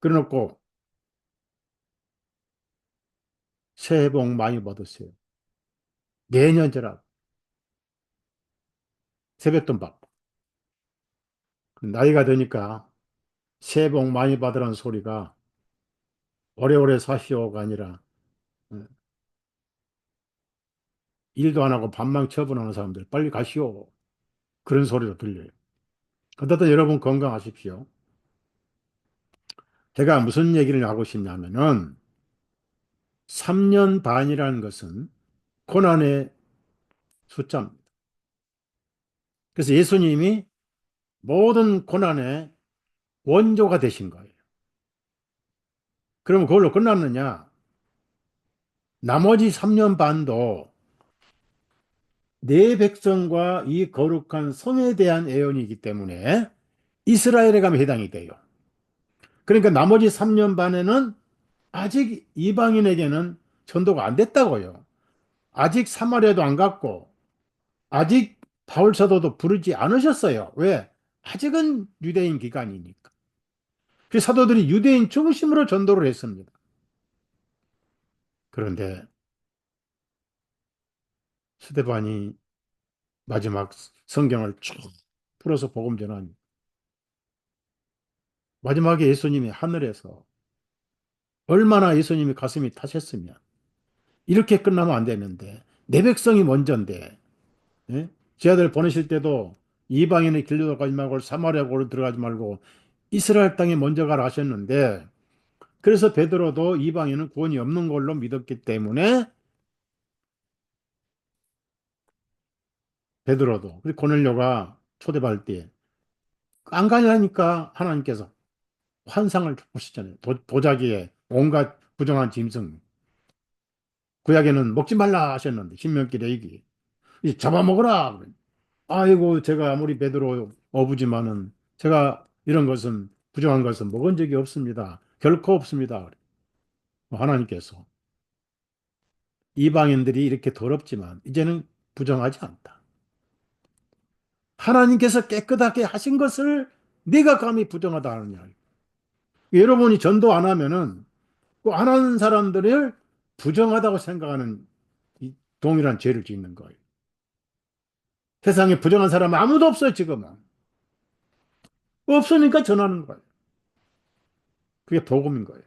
그래놓고 새해 복 많이 받으세요. 내년저라 세뱃돈 받고. 나이가 드니까 새해 복 많이 받으라는 소리가 오래오래 사시오가 아니라 어, 일도 안 하고 밥만 처분하는 사람들 빨리 가시오. 그런 소리도 들려요. 어쨌든 여러분 건강하십시오. 제가 무슨 얘기를 하고 싶냐면은 3년 반이라는 것은 고난의 숫자입니다. 그래서 예수님이 모든 고난의 원조가 되신 거예요. 그러면 그걸로 끝났느냐? 나머지 3년 반도 내 백성과 이 거룩한 성에 대한 애언이기 때문에 이스라엘에 가면 해당이 돼요. 그러니까 나머지 3년 반에는 아직 이방인에게는 전도가 안 됐다고요. 아직 사마리아도 안 갔고, 아직 바울 사도도 부르지 않으셨어요. 왜? 아직은 유대인 기간이니까. 그 사도들이 유대인 중심으로 전도를 했습니다. 그런데 스데반이 마지막 성경을 쭉 풀어서 복음 전하니 마지막에 예수님이 하늘에서 얼마나 예수님이 가슴이 타셨으면 이렇게 끝나면 안 되는데 내 백성이 먼저인데 예? 제 아들 보내실 때도 이방인의 길로 가지 말고 사마리아 고로 들어가지 말고 이스라엘 땅에 먼저 가라 하셨는데 그래서 베드로도 이방인은 구원이 없는 걸로 믿었기 때문에 베드로도 그리고 고넬료가 초대받을 때 안 가냐니까 하나님께서 환상을 보시잖아요. 도자기에 온갖 부정한 짐승. 구약에는 먹지 말라 하셨는데 신명기 레위기 이 잡아먹어라. 아이고 제가 아무리 베드로 어부지만은 제가 이런 것은 부정한 것은 먹은 적이 없습니다. 결코 없습니다. 하나님께서 이방인들이 이렇게 더럽지만 이제는 부정하지 않다. 하나님께서 깨끗하게 하신 것을 네가 감히 부정하다 하느냐. 여러분이 전도 안 하면은 그 안 하는 사람들을 부정하다고 생각하는 이 동일한 죄를 짓는 거예요. 세상에 부정한 사람은 아무도 없어요, 지금은. 없으니까 전하는 거예요. 그게 복음인 거예요.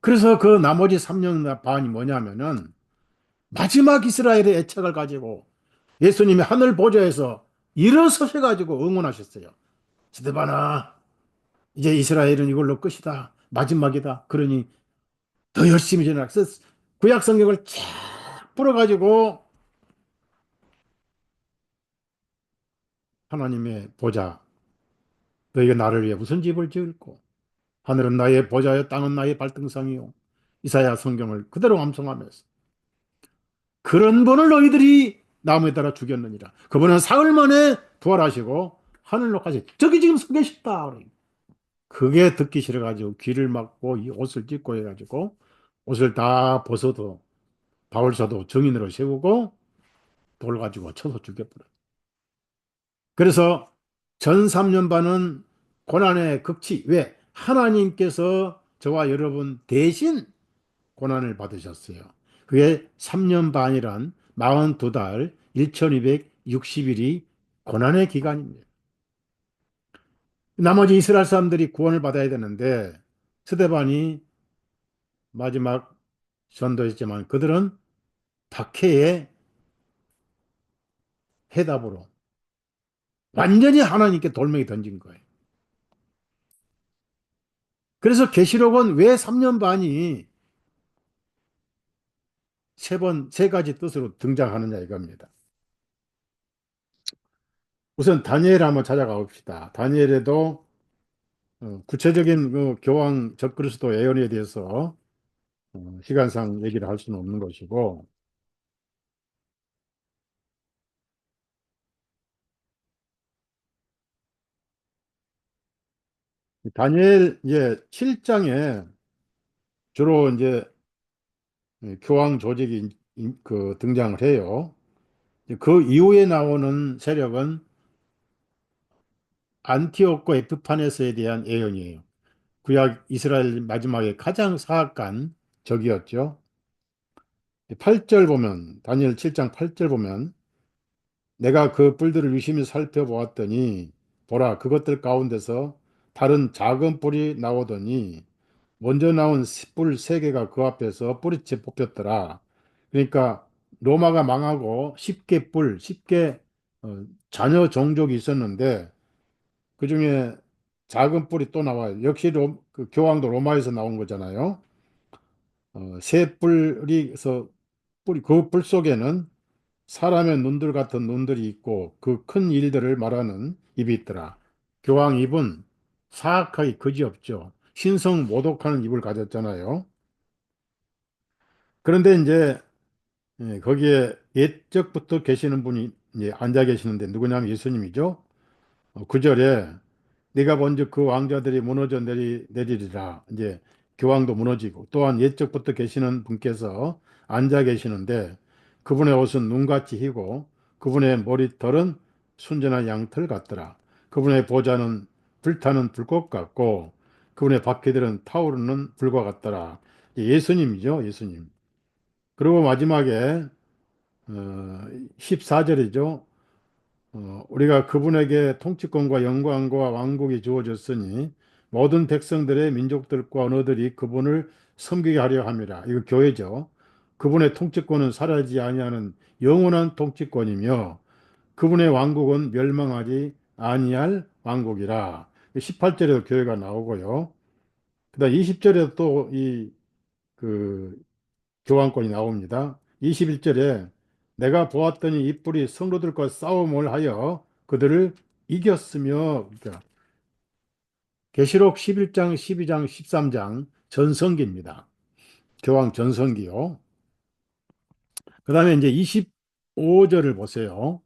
그래서 그 나머지 3년 반이 뭐냐면은 마지막 이스라엘의 애착을 가지고 예수님이 하늘 보좌에서 일어서셔가지고 응원하셨어요. 스데반아, 이제 이스라엘은 이걸로 끝이다. 마지막이다. 그러니 더 열심히 전하. 그래서 구약 성경을 쫙 풀어가지고 하나님의 보좌, 너희가 나를 위해 무슨 집을 지을꼬? 하늘은 나의 보좌요, 땅은 나의 발등상이요. 이사야 성경을 그대로 암송하면서 그런 분을 너희들이 나무에 따라 죽였느니라. 그분은 사흘 만에 부활하시고 하늘로 가시. 저기 지금 서 계셨다. 그게 듣기 싫어가지고 귀를 막고 이 옷을 찢고 해가지고 옷을 다 벗어도 바울사도 정인으로 세우고 돌 가지고 쳐서 죽여버려. 그래서 전 3년 반은 고난의 극치. 왜? 하나님께서 저와 여러분 대신 고난을 받으셨어요. 그게 3년 반이란 42달 1260일이 고난의 기간입니다. 나머지 이스라엘 사람들이 구원을 받아야 되는데 스데반이 마지막 전도했지만 그들은 박해의 해답으로 완전히 하나님께 돌멩이 던진 거예요. 그래서 계시록은 왜 3년 반이 세 가지 뜻으로 등장하느냐 이겁니다. 우선 다니엘 한번 찾아가 봅시다. 다니엘에도 구체적인 그 교황 적그리스도 예언에 대해서 시간상 얘기를 할 수는 없는 것이고, 다니엘 이제 7장에 주로 이제 교황 조직이 그 등장을 해요. 그 이후에 나오는 세력은 안티오코 에피파네스에 대한 예언이에요. 구약 이스라엘 마지막에 가장 사악한 적이었죠. 8절 보면, 다니엘 7장 8절 보면, 내가 그 뿔들을 유심히 살펴보았더니, 보라, 그것들 가운데서 다른 작은 뿔이 나오더니, 먼저 나온 뿔 세 개가 그 앞에서 뿌리째 뽑혔더라. 그러니까 로마가 망하고 10개 뿔, 10개 자녀 종족이 있었는데 그 중에 작은 뿔이 또 나와요. 역시 그 교황도 로마에서 나온 거잖아요. 새 뿔이서 그 뿔 속에는 사람의 눈들 같은 눈들이 있고 그 큰 일들을 말하는 입이 있더라. 교황 입은 사악하기 그지없죠. 신성 모독하는 입을 가졌잖아요. 그런데 이제 거기에 옛적부터 계시는 분이 이제 앉아 계시는데 누구냐면 예수님이죠. 9절에 네가 먼저 그 왕자들이 무너져 내리리라. 이제 교황도 무너지고 또한 옛적부터 계시는 분께서 앉아 계시는데 그분의 옷은 눈같이 희고 그분의 머리털은 순전한 양털 같더라. 그분의 보좌는 불타는 불꽃 같고 그분의 바퀴들은 타오르는 불과 같더라. 예수님이죠, 예수님. 그리고 마지막에 14절이죠. 우리가 그분에게 통치권과 영광과 왕국이 주어졌으니 모든 백성들의 민족들과 언어들이 그분을 섬기게 하려 함이라. 이거 교회죠. 그분의 통치권은 사라지지 아니하는 영원한 통치권이며 그분의 왕국은 멸망하지 아니할 왕국이라. 18절에도 교회가 나오고요. 그다음 20절에도 또이그 교환권이 나옵니다. 21절에 내가 보았더니 이 뿔이 성도들과 싸움을 하여 그들을 이겼으며 그러니까 계시록 11장, 12장, 13장 전성기입니다. 교황 전성기요. 그다음에 이제 25절을 보세요.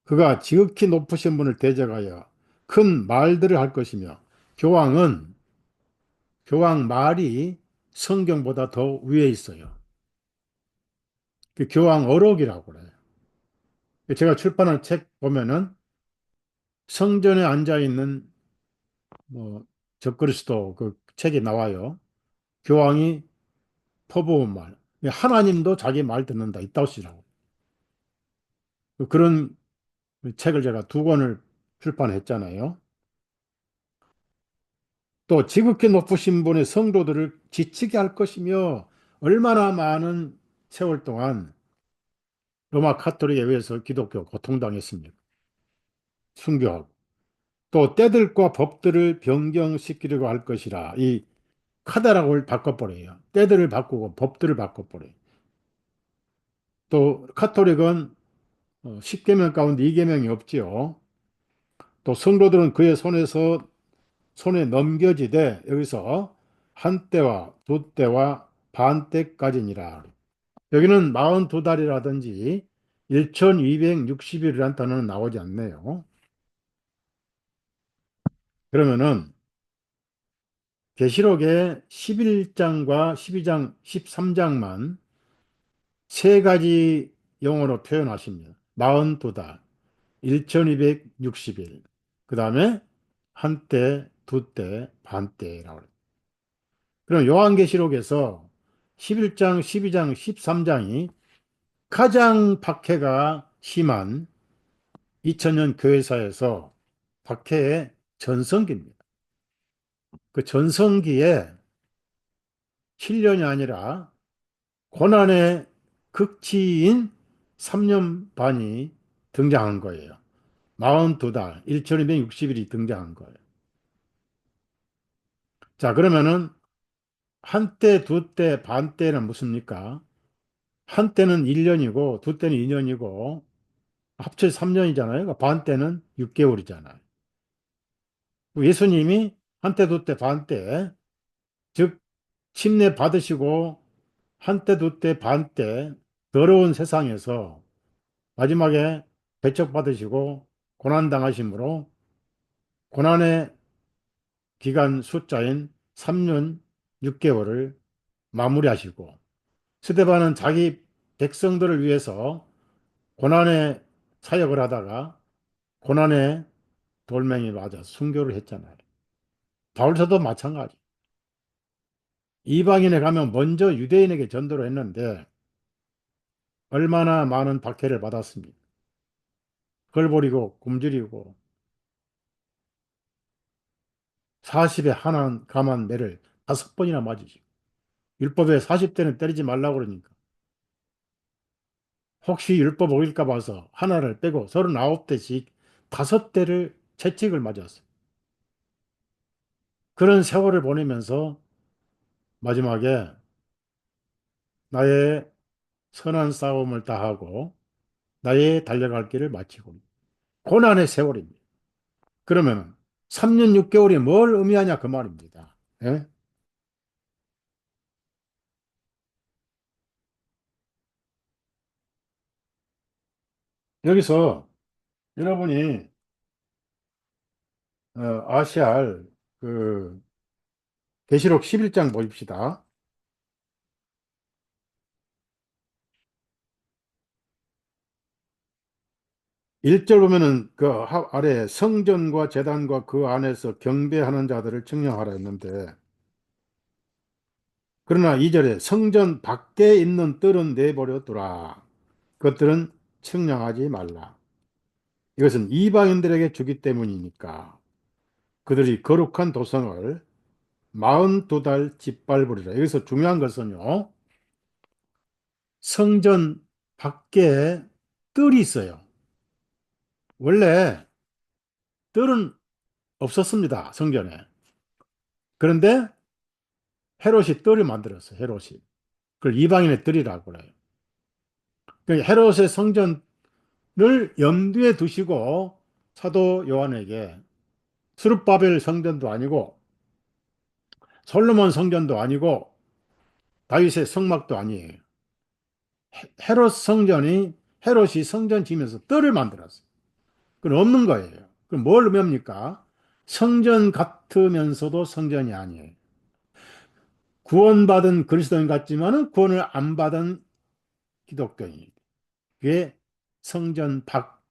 그가 지극히 높으신 분을 대적하여 큰 말들을 할 것이며 교황은 교황 말이 성경보다 더 위에 있어요. 그 교황 어록이라고 그래요. 제가 출판한 책 보면은 성전에 앉아 있는 뭐 적그리스도 그 책이 나와요. 교황이 퍼부은 말. 하나님도 자기 말 듣는다. 이따오시라고. 그런 책을 제가 두 권을 출판했잖아요. 또 지극히 높으신 분의 성도들을 지치게 할 것이며 얼마나 많은 세월 동안 로마 카톨릭에 의해서 기독교 고통당했습니까? 순교하고. 또 때들과 법들을 변경시키려고 할 것이라. 이 카다락을 바꿔버려요. 때들을 바꾸고 법들을 바꿔버려요. 또 카톨릭은 10계명 가운데 2계명이 없지요. 또 성도들은 그의 손에 넘겨지되 여기서 한 때와 두 때와 반 때까지니라. 여기는 42달이라든지 1260일이라는 단어는 나오지 않네요. 그러면은 계시록의 11장과 12장, 13장만 세 가지 용어로 표현하십니다. 42달, 1260일. 그 다음에 한때, 두때, 반때라고 그래요. 그럼 요한계시록에서 11장, 12장, 13장이 가장 박해가 심한 2000년 교회사에서 박해의 전성기입니다. 그 전성기에 7년이 아니라 고난의 극치인 3년 반이 등장한 거예요. 42달, 1260일이 등장한 거예요. 자, 그러면은 한때, 두때, 반때는 무슨입니까? 한때는 1년이고, 두때는 2년이고, 합쳐 3년이잖아요. 반때는 6개월이잖아요. 예수님이 한때, 두때, 반때, 즉, 침례 받으시고, 한때, 두때, 반때, 더러운 세상에서 마지막에 배척받으시고, 고난당하심으로, 고난의 기간 숫자인 3년 6개월을 마무리하시고, 스데반은 자기 백성들을 위해서 고난의 사역을 하다가 고난의 돌멩이 맞아 순교를 했잖아요. 바울서도 마찬가지. 이방인에 가면 먼저 유대인에게 전도를 했는데 얼마나 많은 박해를 받았습니까? 걸버리고 굶주리고 40에 한한 감한 매를 5번이나 맞으시고 율법에 40대는 때리지 말라고 그러니까 혹시 율법 어길까 봐서 하나를 빼고 39대씩 5대를 채찍을 맞았어요. 그런 세월을 보내면서 마지막에 나의 선한 싸움을 다하고 나의 달려갈 길을 마치고 고난의 세월입니다. 그러면 3년 6개월이 뭘 의미하냐 그 말입니다. 예? 여기서 여러분이 아시알 그 계시록 11장 보십시다. 1절 보면은 그 아래 성전과 제단과 그 안에서 경배하는 자들을 청량하라 했는데 그러나 2절에 성전 밖에 있는 뜰은 내버려 두라. 그것들은 청량하지 말라. 이것은 이방인들에게 주기 때문이니까 그들이 거룩한 도성을 42달 짓밟으리라. 여기서 중요한 것은요. 성전 밖에 뜰이 있어요. 원래 뜰은 없었습니다. 성전에. 그런데 헤롯이 뜰을 만들었어요. 헤롯이. 그걸 이방인의 뜰이라고 그래요. 그러니까 헤롯의 성전을 염두에 두시고 사도 요한에게 스룹바벨 성전도 아니고 솔로몬 성전도 아니고 다윗의 성막도 아니에요. 헤롯 성전이 헤롯이 성전 지면서 뜰을 만들었어요. 그건 없는 거예요. 그럼 뭘 의미합니까? 성전 같으면서도 성전이 아니에요. 구원받은 그리스도인 같지만은 구원을 안 받은 기독교인. 그게 성전 밖.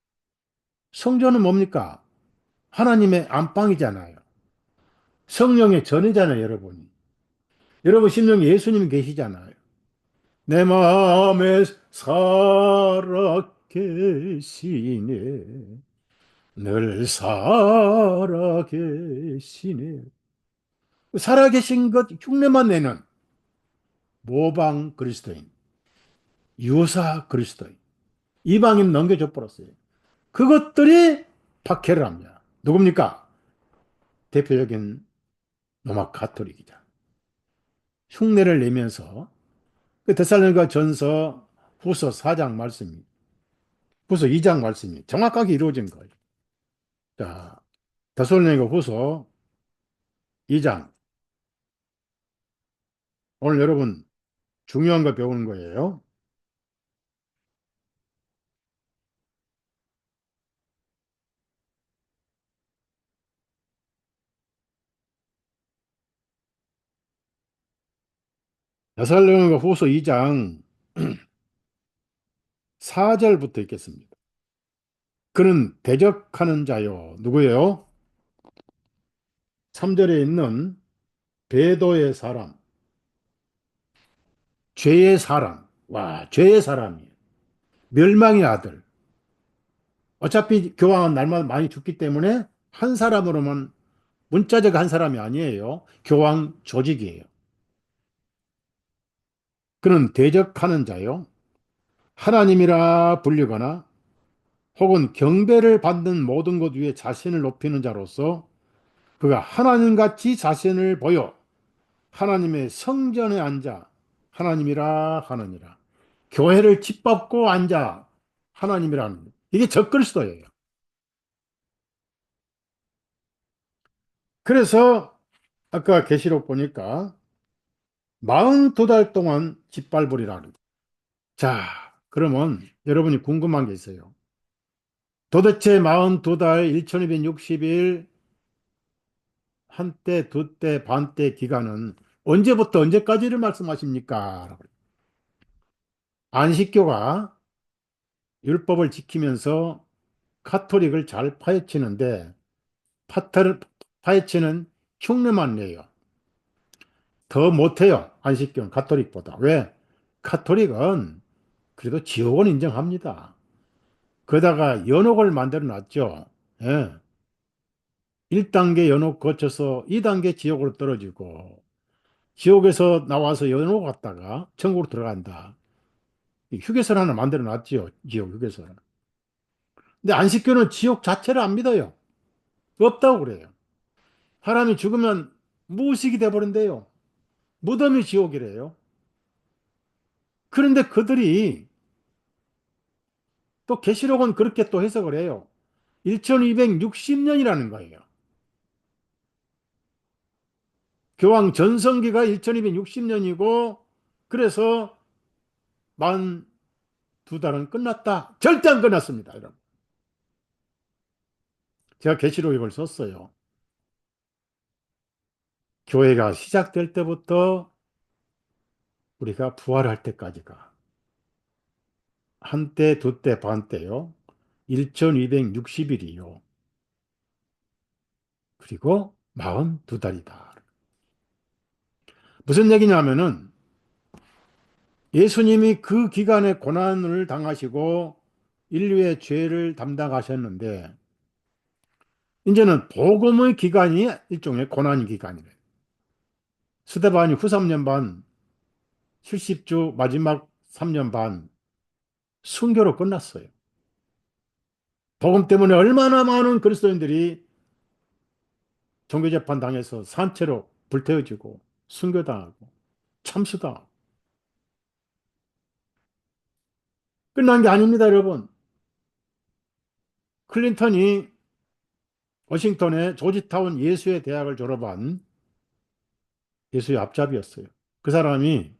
성전은 뭡니까? 하나님의 안방이잖아요. 성령의 전이잖아요, 여러분이. 여러분 심령에 예수님이 계시잖아요. 내 마음에 살아 계시네. 늘 살아 계시네. 살아 계신 것 흉내만 내는 모방 그리스도인, 유사 그리스도인, 이방인 넘겨줘 버렸어요. 그것들이 박해를 합니다. 누굽니까? 대표적인 로마 가톨릭이다. 흉내를 내면서 그 데살로니가 전서 후서 4장 말씀이 후서 2장 말씀이 정확하게 이루어진 거예요. 자, 데살로니가 후서 2장 오늘 여러분 중요한 거 배우는 거예요. 데살로니가 후서 2장 4절부터 읽겠습니다. 그는 대적하는 자요. 누구예요? 3절에 있는 배도의 사람, 죄의 사람. 와, 죄의 사람이에요. 멸망의 아들. 어차피 교황은 날마다 많이 죽기 때문에 한 사람으로만, 문자적 한 사람이 아니에요. 교황 조직이에요. 그는 대적하는 자요. 하나님이라 불리거나 혹은 경배를 받는 모든 것 위에 자신을 높이는 자로서 그가 하나님같이 자신을 보여 하나님의 성전에 앉아 하나님이라 하느니라. 교회를 짓밟고 앉아 하나님이라는, 이게 적그리스도예요. 그래서 아까 계시록 보니까 42달 동안 짓밟으리라. 자, 그러면 여러분이 궁금한 게 있어요. 도대체 42달 1260일 한때, 두때, 반때 기간은 언제부터 언제까지를 말씀하십니까? 안식교가 율법을 지키면서 카톨릭을 잘 파헤치는데 파타를 파헤치는 흉내만 내요. 더 못해요. 안식교는 카톨릭보다. 왜? 카톨릭은 그래도 지옥은 인정합니다. 거기다가 연옥을 만들어 놨죠. 예. 1단계 연옥 거쳐서 2단계 지옥으로 떨어지고 지옥에서 나와서 연옥 갔다가 천국으로 들어간다. 휴게소를 하나 만들어 놨지요. 지옥 휴게소를. 근데 안식교는 지옥 자체를 안 믿어요. 없다고 그래요. 사람이 죽으면 무식이 돼버린대요. 무덤이 지옥이래요. 그런데 그들이 또 계시록은 그렇게 또 해석을 해요. 1260년이라는 거예요. 교황 전성기가 1260년이고 그래서 만 두 달은 끝났다. 절대 안 끝났습니다. 여러분. 제가 계시록 이걸 썼어요. 교회가 시작될 때부터 우리가 부활할 때까지가 한때, 두때, 반때요. 1260일이요. 그리고 42달이다. 무슨 얘기냐면은 예수님이 그 기간에 고난을 당하시고 인류의 죄를 담당하셨는데 이제는 복음의 기간이 일종의 고난 기간이래요. 스데반이 후 3년 반, 70주 마지막 3년 반 순교로 끝났어요. 복음 때문에 얼마나 많은 그리스도인들이 종교재판 당해서 산채로 불태워지고 순교당하고 참수당하고 끝난 게 아닙니다, 여러분. 클린턴이 워싱턴의 조지타운 예수의 대학을 졸업한 예수의 앞잡이였어요. 그 사람이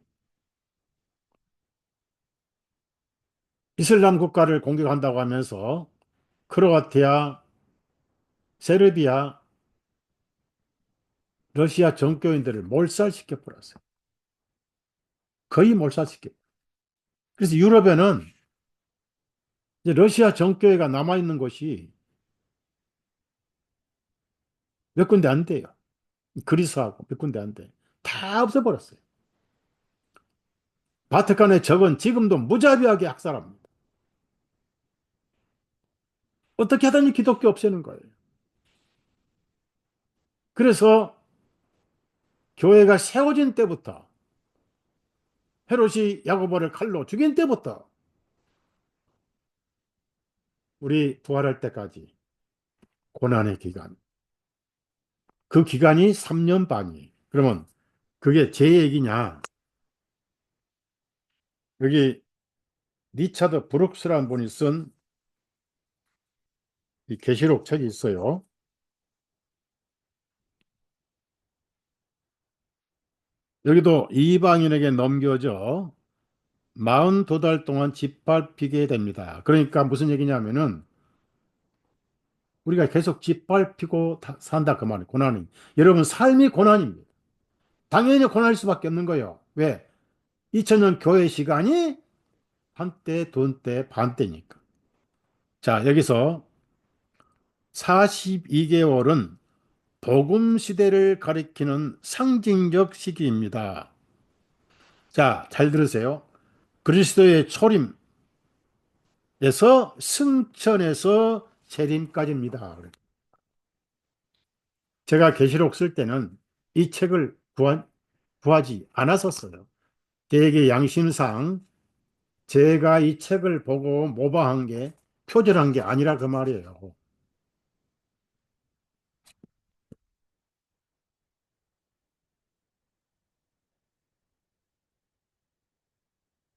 이슬람 국가를 공격한다고 하면서 크로아티아, 세르비아, 러시아 정교인들을 몰살시켜 버렸어요. 거의 몰살시켜. 그래서 유럽에는 이제 러시아 정교회가 남아있는 곳이 몇 군데 안 돼요. 그리스하고 몇 군데 안 돼. 다 없애버렸어요. 바티칸의 적은 지금도 무자비하게 학살합니다. 어떻게 하든지 기독교 없애는 거예요. 그래서 교회가 세워진 때부터 헤롯이 야고보를 칼로 죽인 때부터 우리 부활할 때까지 고난의 기간. 그 기간이 3년 반이. 그러면 그게 제 얘기냐? 여기 리차드 브룩스라는 분이 쓴 이 계시록 책이 있어요. 여기도 이방인에게 넘겨져 42달 동안 짓밟히게 됩니다. 그러니까 무슨 얘기냐면은 우리가 계속 짓밟히고 산다 그 말이에요. 고난이. 여러분 삶이 고난입니다. 당연히 고난일 수밖에 없는 거예요. 왜? 2000년 교회 시간이 한때, 돈때, 반때니까. 자, 여기서 42개월은 복음 시대를 가리키는 상징적 시기입니다. 자, 잘 들으세요. 그리스도의 초림, 승천에서 재림까지입니다. 제가 계시록 쓸 때는 이 책을 구하지 않았었어요. 대개 양심상 제가 이 책을 보고 모방한 게 표절한 게 아니라 그 말이에요.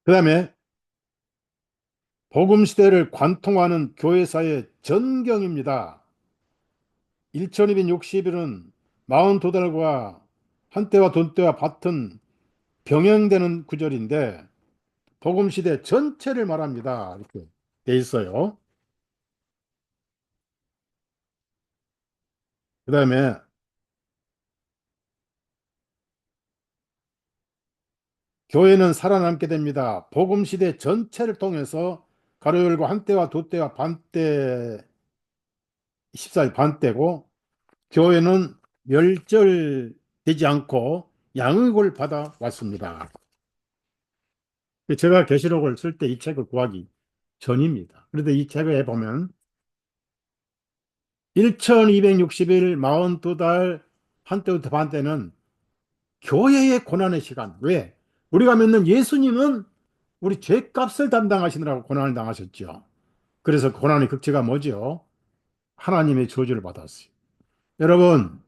그 다음에 복음 시대를 관통하는 교회사의 전경입니다. 1260일은 42달과 한때와 돈때와 같은 병행되는 구절인데 복음 시대 전체를 말합니다. 이렇게 돼 있어요. 그 다음에 교회는 살아남게 됩니다. 복음 시대 전체를 통해서 가로 열고 한때와 두때와 반때 14일 반때고 교회는 멸절되지 않고 양육을 받아 왔습니다. 제가 계시록을 쓸 때 이 책을 구하기 전입니다. 그런데 이 책에 보면 1260일 42달 한때부터 반때는 교회의 고난의 시간. 왜? 우리가 믿는 예수님은 우리 죄값을 담당하시느라고 고난을 당하셨죠. 그래서 고난의 극치가 뭐죠? 하나님의 저주를 받았어요. 여러분,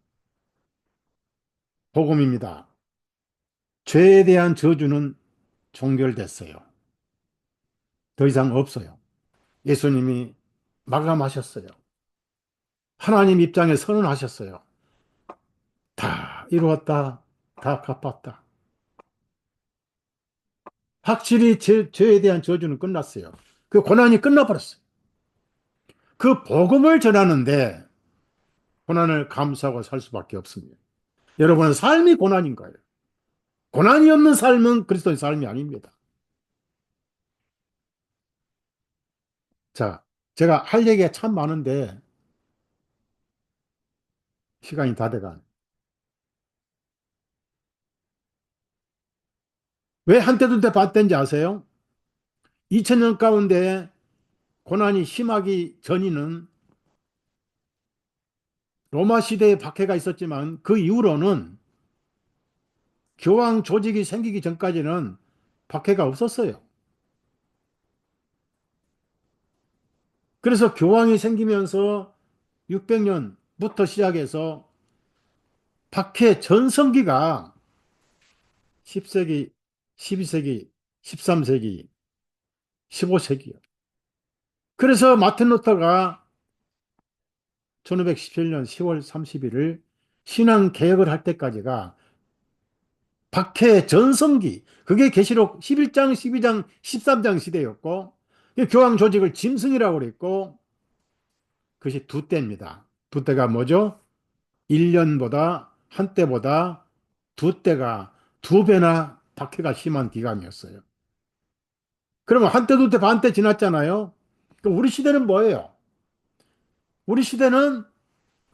복음입니다. 죄에 대한 저주는 종결됐어요. 더 이상 없어요. 예수님이 마감하셨어요. 하나님 입장에 선언하셨어요. 다 이루었다. 다 갚았다. 확실히 죄에 대한 저주는 끝났어요. 그 고난이 끝나버렸어요. 그 복음을 전하는데 고난을 감수하고 살 수밖에 없습니다. 여러분의 삶이 고난인 거예요. 고난이 없는 삶은 그리스도의 삶이 아닙니다. 자, 제가 할 얘기가 참 많은데 시간이 다 돼간. 왜 한때도 때 봤던지 아세요? 2000년 가운데 고난이 심하기 전에는 로마 시대에 박해가 있었지만 그 이후로는 교황 조직이 생기기 전까지는 박해가 없었어요. 그래서 교황이 생기면서 600년부터 시작해서 박해 전성기가 10세기, 12세기, 13세기, 15세기요. 그래서 마틴 루터가 1517년 10월 31일 신앙 개혁을 할 때까지가 박해 전성기, 그게 계시록 11장, 12장, 13장 시대였고 교황 조직을 짐승이라고 그랬고 그것이 두 때입니다. 두 때가 뭐죠? 1년보다 한때보다 두 때가 두 배나 박해가 심한 기간이었어요. 그러면 한때, 두 때, 반 때 지났잖아요. 그럼 우리 시대는 뭐예요? 우리 시대는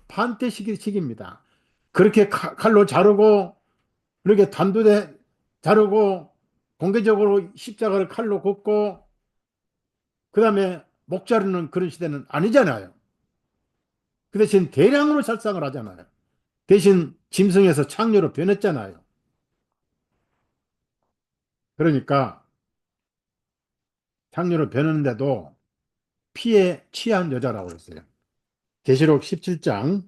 반때 시기입니다. 그렇게 칼로 자르고, 그렇게 단두대 자르고, 공개적으로 십자가를 칼로 긋고, 그 다음에 목 자르는 그런 시대는 아니잖아요. 그 대신 대량으로 살상을 하잖아요. 대신 짐승에서 창녀로 변했잖아요. 그러니까 창녀로 변했는데도 피에 취한 여자라고 했어요. 계시록 17장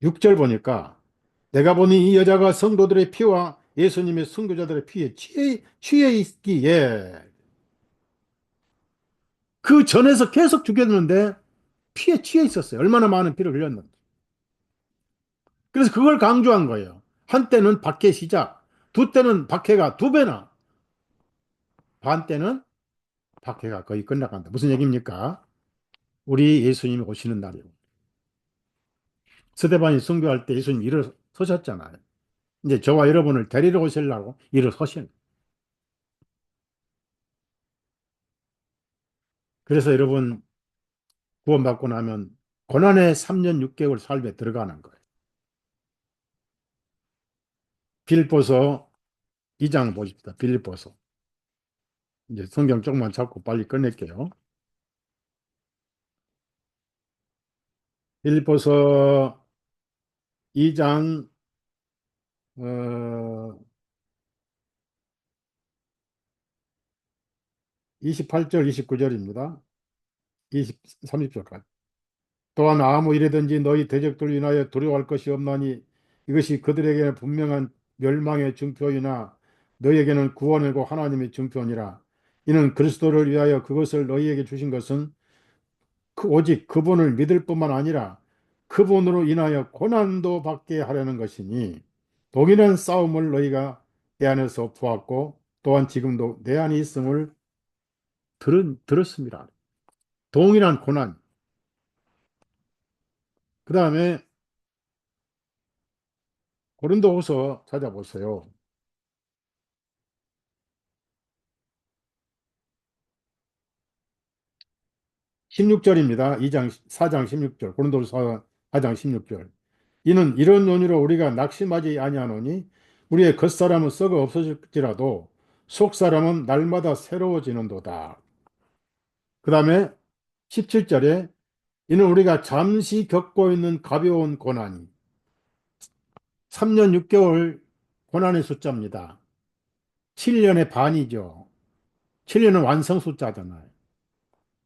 6절 보니까 내가 보니 이 여자가 성도들의 피와 예수님의 순교자들의 피에 취해 있기에 그 전에서 계속 죽였는데 피에 취해 있었어요. 얼마나 많은 피를 흘렸는지. 그래서 그걸 강조한 거예요. 한때는 박해 시작, 두 때는 박해가 두 배나, 반 때는 박해가 거의 끝나간다. 무슨 얘기입니까? 우리 예수님이 오시는 날이에요. 스데반이 순교할 때 예수님이 일어서셨잖아요. 이제 저와 여러분을 데리러 오시려고 일어서신. 그래서 여러분 구원받고 나면 고난의 3년 6개월 삶에 들어가는 거예요. 빌보서 2장 보십시다. 빌립보서. 이제 성경 조금만 잡고 빨리 끝낼게요. 빌립보서 2장 28절 29절입니다. 30절까지. 또한 아무 일에든지 너희 대적들 인하여 두려워할 것이 없나니 이것이 그들에게는 분명한 멸망의 증표이나 너희에게는 구원이고 하나님의 증표니라. 이는 그리스도를 위하여 그것을 너희에게 주신 것은 오직 그분을 믿을 뿐만 아니라 그분으로 인하여 고난도 받게 하려는 것이니 동일한 싸움을 너희가 내 안에서 보았고 또한 지금도 내 안에 있음을 들었습니다. 동일한 고난. 그 다음에 고린도후서 찾아보세요. 16절입니다. 4장 16절. 고린도후서 4장 16절. 이는 이런 논의로 우리가 낙심하지 아니하노니 우리의 겉사람은 썩어 없어질지라도 속사람은 날마다 새로워지는도다. 그 다음에 17절에 이는 우리가 잠시 겪고 있는 가벼운 고난이 3년 6개월 고난의 숫자입니다. 7년의 반이죠. 7년은 완성 숫자잖아요.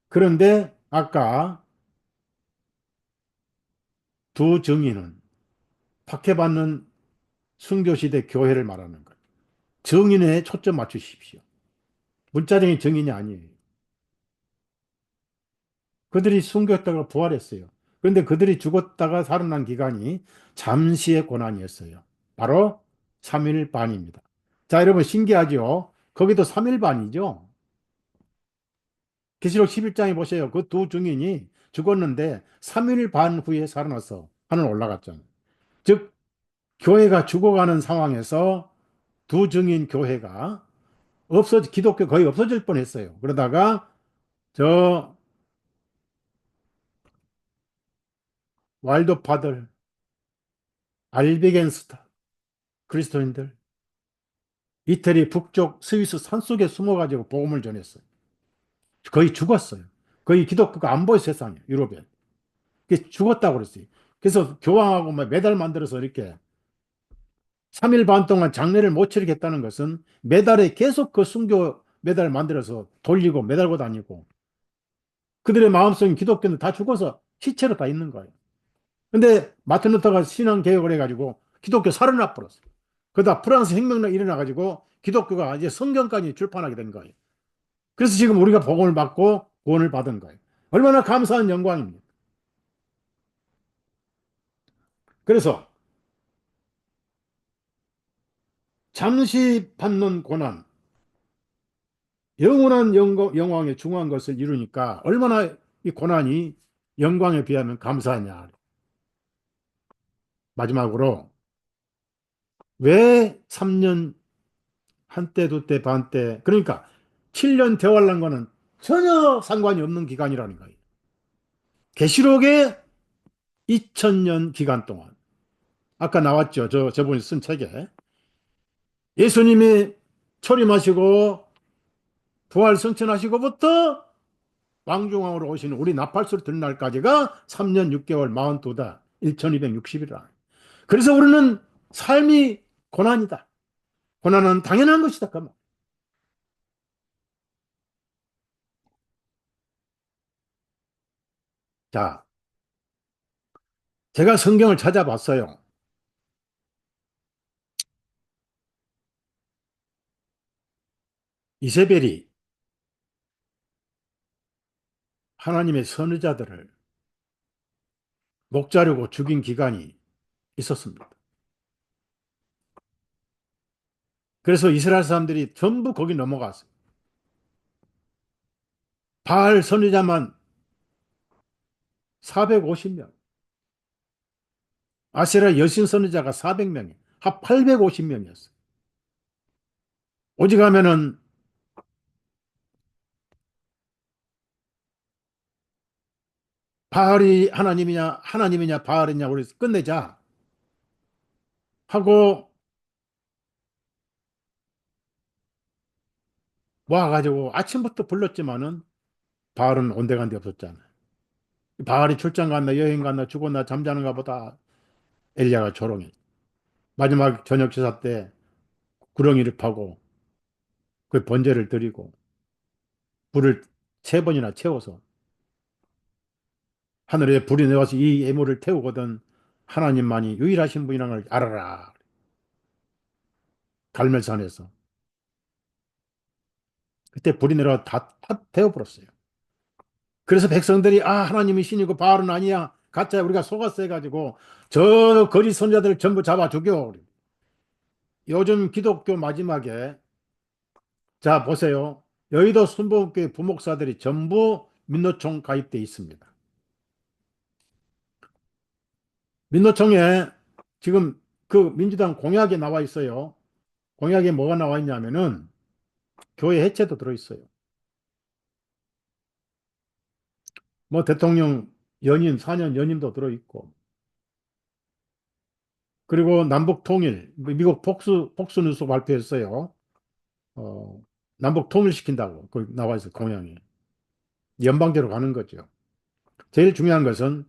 그런데 아까 두 증인은 박해받는 순교시대 교회를 말하는 거예요. 증인에 초점 맞추십시오. 문자적인 증인이 아니에요. 그들이 순교했다가 부활했어요. 그런데 그들이 죽었다가 살아난 기간이 잠시의 고난이었어요. 바로 3일 반입니다. 자, 여러분 신기하죠? 거기도 3일 반이죠? 계시록 11장에 보세요. 그 두 증인이 죽었는데 3일 반 후에 살아나서 하늘 올라갔잖아요. 즉, 교회가 죽어가는 상황에서 두 증인 교회가 기독교 거의 없어질 뻔했어요. 그러다가 저 와일드파들, 알비겐스타, 그리스도인들, 이태리 북쪽 스위스 산속에 숨어가지고 복음을 전했어요. 거의 죽었어요. 거의 기독교가 안 보여 세상에, 유럽에. 그게 죽었다고 그랬어요. 그래서 교황하고 막 매달 만들어서 이렇게 3일 반 동안 장례를 못 치르겠다는 것은 매달에 계속 그 순교 매달 만들어서 돌리고 매달고 다니고 그들의 마음속에 기독교는 다 죽어서 시체로 다 있는 거예요. 근데 마틴 루터가 신앙 개혁을 해가지고 기독교 살아나 버렸어요. 그러다 프랑스 혁명이 일어나가지고 기독교가 이제 성경까지 출판하게 된 거예요. 그래서 지금 우리가 복음을 받고 구원을 받은 거예요. 얼마나 감사한 영광입니다. 그래서 잠시 받는 고난, 영원한 영광에 중요한 것을 이루니까 얼마나 이 고난이 영광에 비하면 감사하냐. 마지막으로 왜 3년 한때, 두때, 반때, 그러니까 7년 대환란 거는 전혀 상관이 없는 기간이라는 거예요. 계시록의 2000년 기간 동안. 아까 나왔죠. 저분이 쓴 책에. 예수님이 초림하시고 부활 승천하시고부터 왕중왕으로 오시는 우리 나팔소리 듣는 날까지가 3년 6개월 42다. 1260이라. 그래서 우리는 삶이 고난이다. 고난은 당연한 것이다. 그 말. 자, 제가 성경을 찾아봤어요. 이세벨이 하나님의 선지자들을 목자르고 죽인 기간이 있었습니다. 그래서 이스라엘 사람들이 전부 거기 넘어갔어요. 바알 선지자만 450명, 아세라 여신 선지자가 400명이, 합 850명이었어요. 오직 하면은 바알이 하나님이냐, 하나님이냐, 바알이냐, 우리 끝내자 하고 와가지고 아침부터 불렀지만은 바알은 온데간데 없었잖아. 바알이 출장 갔나 여행 갔나 죽었나 잠자는가 보다. 엘리야가 조롱해. 마지막 저녁 제사 때 구렁이를 파고 그 번제를 드리고 불을 세 번이나 채워서 하늘에 불이 내려와서 이 예물을 태우거든 하나님만이 유일하신 분이라는 걸 알아라. 갈멜산에서. 그때 불이 내려와 다 태워버렸어요. 그래서 백성들이 아 하나님이 신이고 바알은 아니야. 가짜야 우리가 속았어 해가지고 저 거짓 선자들 전부 잡아 죽여. 요즘 기독교 마지막에 자 보세요. 여의도 순복음교회 부목사들이 전부 민노총 가입돼 있습니다. 민노총에 지금 그 민주당 공약에 나와 있어요. 공약에 뭐가 나와 있냐면은 교회 해체도 들어있어요. 뭐 대통령 연임, 4년 연임도 들어있고 그리고 남북 통일, 미국 폭스뉴스 발표했어요. 어, 남북 통일시킨다고 그 나와 있어요. 공약에. 연방제로 가는 거죠. 제일 중요한 것은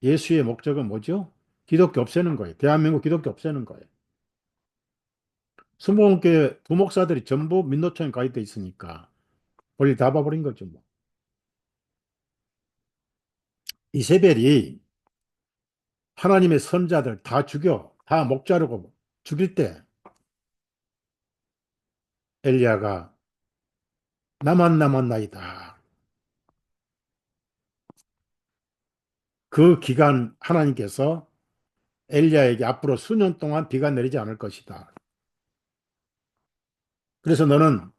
예수의 목적은 뭐죠? 기독교 없애는 거예요. 대한민국 기독교 없애는 거예요. 순복음교회 부목사들이 전부 민노총에 가입돼 있으니까 볼일 다 봐버린 거죠. 뭐. 이세벨이 하나님의 선자들 다 죽여, 다 목자르고 죽일 때 엘리야가 나만 남았나이다. 그 기간 하나님께서 엘리야에게 앞으로 수년 동안 비가 내리지 않을 것이다. 그래서 너는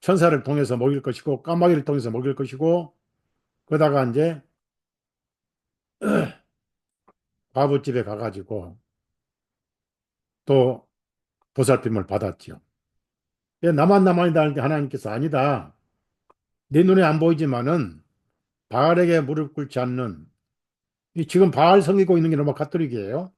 천사를 통해서 먹일 것이고 까마귀를 통해서 먹일 것이고 그러다가 이제 과부집에 가가지고 또 보살핌을 받았지요. 나만 남아있다 하는데 하나님께서 아니다. 네 눈에 안 보이지만은 바알에게 무릎 꿇지 않는 지금 바알 섬기고 있는 게 로마 가톨릭이에요.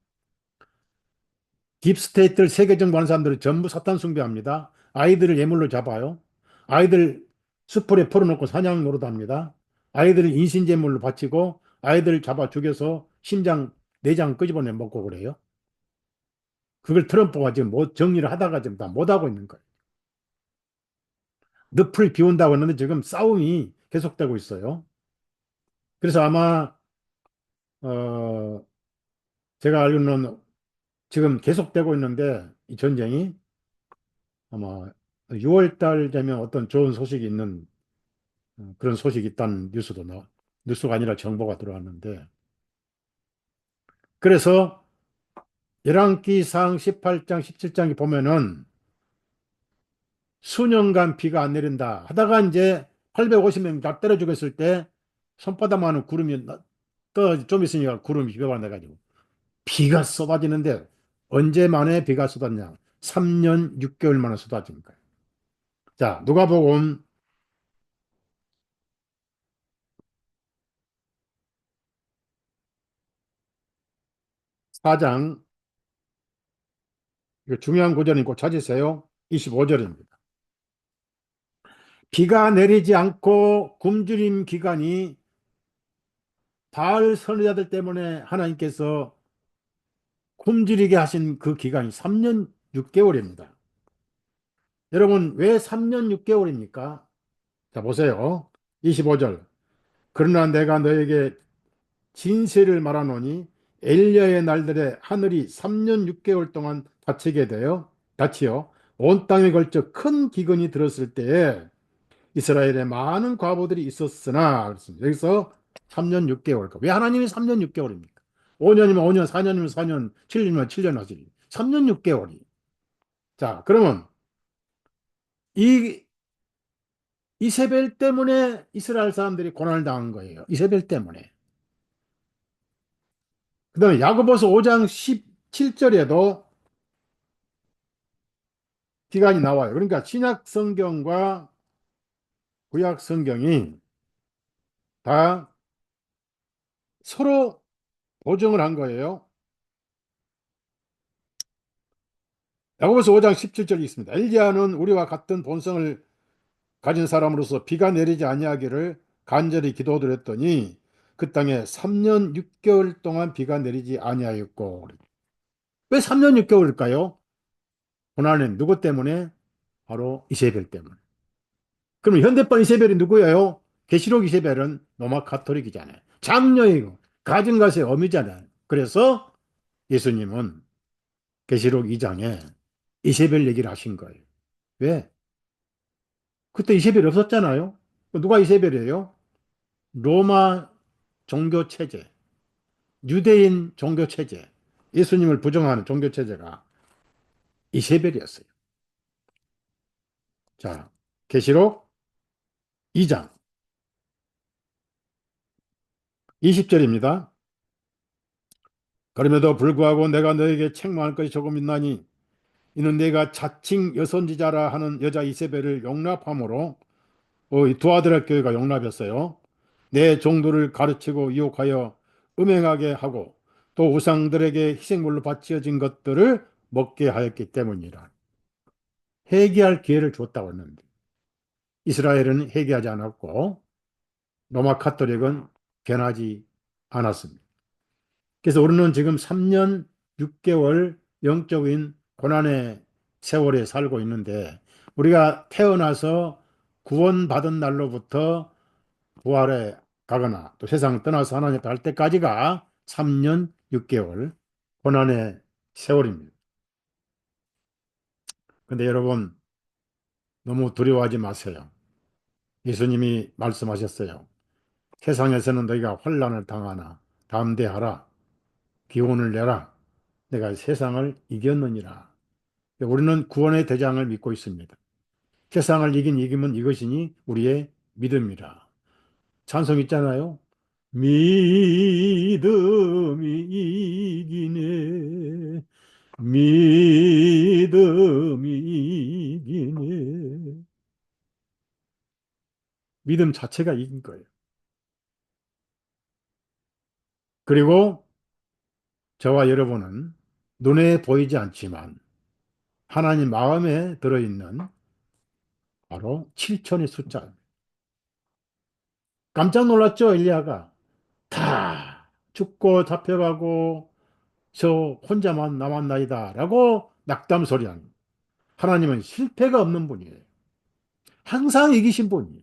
딥스테이트를 세계 정부하는 사람들은 전부 사탄 숭배합니다. 아이들을 예물로 잡아요. 아이들 숯불에 풀어놓고 사냥 노릇합니다. 아이들을 인신제물로 바치고 아이들을 잡아 죽여서 심장, 내장 끄집어내 먹고 그래요. 그걸 트럼프가 지금 못 정리를 하다가 지금 다 못하고 있는 거예요. 늪을 비운다고 했는데 지금 싸움이 계속되고 있어요. 그래서 아마 어 제가 알기로는 지금 계속되고 있는데 이 전쟁이 아마 6월 달 되면 어떤 좋은 소식이 있는 그런 소식이 있다는 뉴스가 아니라 정보가 들어왔는데 그래서 열왕기상 18장 17장에 보면은 수년간 비가 안 내린다 하다가 이제 850명 다 때려 죽였을 때 손바닥만한 구름이 좀 있으니까 구름이 비가 내가지고 비가 쏟아지는데 언제 만에 비가 쏟았냐? 3년 6개월 만에 쏟아진 거예요. 자, 누가복음 4장 이거 중요한 구절이 꼭 찾으세요. 25절입니다. 비가 내리지 않고 굶주림 기간이 바알 선지자들 때문에 하나님께서 굶주리게 하신 그 기간이 3년 6개월입니다. 여러분, 왜 3년 6개월입니까? 자, 보세요. 25절. 그러나 내가 너에게 진실을 말하노니 엘리야의 날들에 하늘이 3년 6개월 동안 닫히어 온 땅에 걸쳐 큰 기근이 들었을 때에 이스라엘에 많은 과부들이 있었으나 그렇습니다. 여기서 3년 6개월. 왜 하나님이 3년 6개월입니까? 5년이면 5년, 4년이면 4년, 7년이면 7년 하지. 3년 6개월이. 자, 그러면 이 이세벨 때문에 이스라엘 사람들이 고난을 당한 거예요. 이세벨 때문에. 그다음에 야고보서 5장 17절에도 기간이 나와요. 그러니까 신약 성경과 구약 성경이 다 서로 보증을 한 거예요. 야고보서 5장 17절이 있습니다. 엘리야는 우리와 같은 본성을 가진 사람으로서 비가 내리지 아니하기를 간절히 기도드렸더니 그 땅에 3년 6개월 동안 비가 내리지 아니하였고. 왜 3년 6개월일까요? 고난은 누구 때문에? 바로 이세벨 때문에. 그럼 현대판 이세벨이 누구예요? 계시록 이세벨은 로마 카톨릭이잖아요. 장녀이고 가진 것의 어미잖아요. 그래서 예수님은 계시록 2장에 이세벨 얘기를 하신 거예요. 왜? 그때 이세벨이 없었잖아요. 누가 이세벨이에요? 로마 종교 체제, 유대인 종교 체제, 예수님을 부정하는 종교 체제가 이세벨이었어요. 자, 계시록 2장 20절입니다. 그럼에도 불구하고 내가 너에게 책망할 것이 조금 있나니 이는 내가 자칭 여선지자라 하는 여자 이세벨을 용납함으로 이 두아드라 교회가 용납했어요. 내 종도를 가르치고 유혹하여 음행하게 하고 또 우상들에게 희생물로 바치어진 것들을 먹게 하였기 때문이라. 회개할 기회를 줬다고 했는데 이스라엘은 회개하지 않았고 로마 카톨릭은 변하지 않았습니다. 그래서 우리는 지금 3년 6개월 영적인 고난의 세월에 살고 있는데 우리가 태어나서 구원받은 날로부터 부활에 가거나 또 세상을 떠나서 하나님 앞에 갈 때까지가 3년 6개월 고난의 세월입니다. 근데 여러분 너무 두려워하지 마세요. 예수님이 말씀하셨어요. 세상에서는 너희가 환난을 당하나 담대하라. 기운을 내라. 내가 세상을 이겼느니라. 우리는 구원의 대장을 믿고 있습니다. 세상을 이긴 이김은 이것이니 우리의 믿음이라. 찬송 있잖아요. 믿음이 이기네. 믿음이 이기네. 믿음 자체가 이긴 거예요. 그리고 저와 여러분은 눈에 보이지 않지만 하나님 마음에 들어있는 바로 7천의 숫자. 깜짝 놀랐죠, 엘리야가. 다 죽고 잡혀가고 저 혼자만 남았나이다 라고 낙담 소리하는. 하나님은 실패가 없는 분이에요. 항상 이기신 분이에요.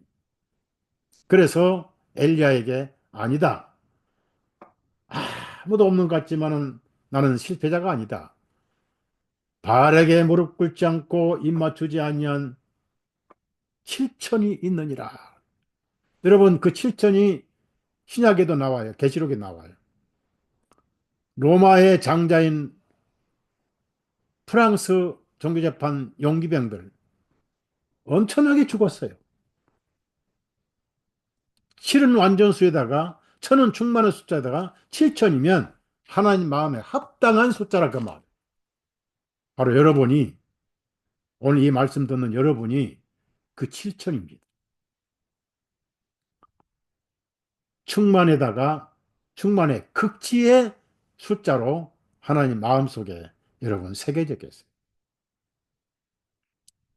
그래서 엘리야에게 아니다. 아무도 없는 것 같지만은 나는 실패자가 아니다. 바알에게 무릎 꿇지 않고 입 맞추지 아니한 7천이 있느니라. 여러분 그 7천이 신약에도 나와요. 계시록에 나와요. 로마의 장자인 프랑스 종교재판 용기병들 엄청나게 죽었어요. 7은 완전수에다가 천은 충만한 숫자에다가 7천이면 하나님 마음에 합당한 숫자라 그 말. 바로 여러분이 오늘 이 말씀 듣는 여러분이 그 7천입니다. 충만에다가 충만의 극치의 숫자로 하나님 마음속에 여러분 새겨져 계세요.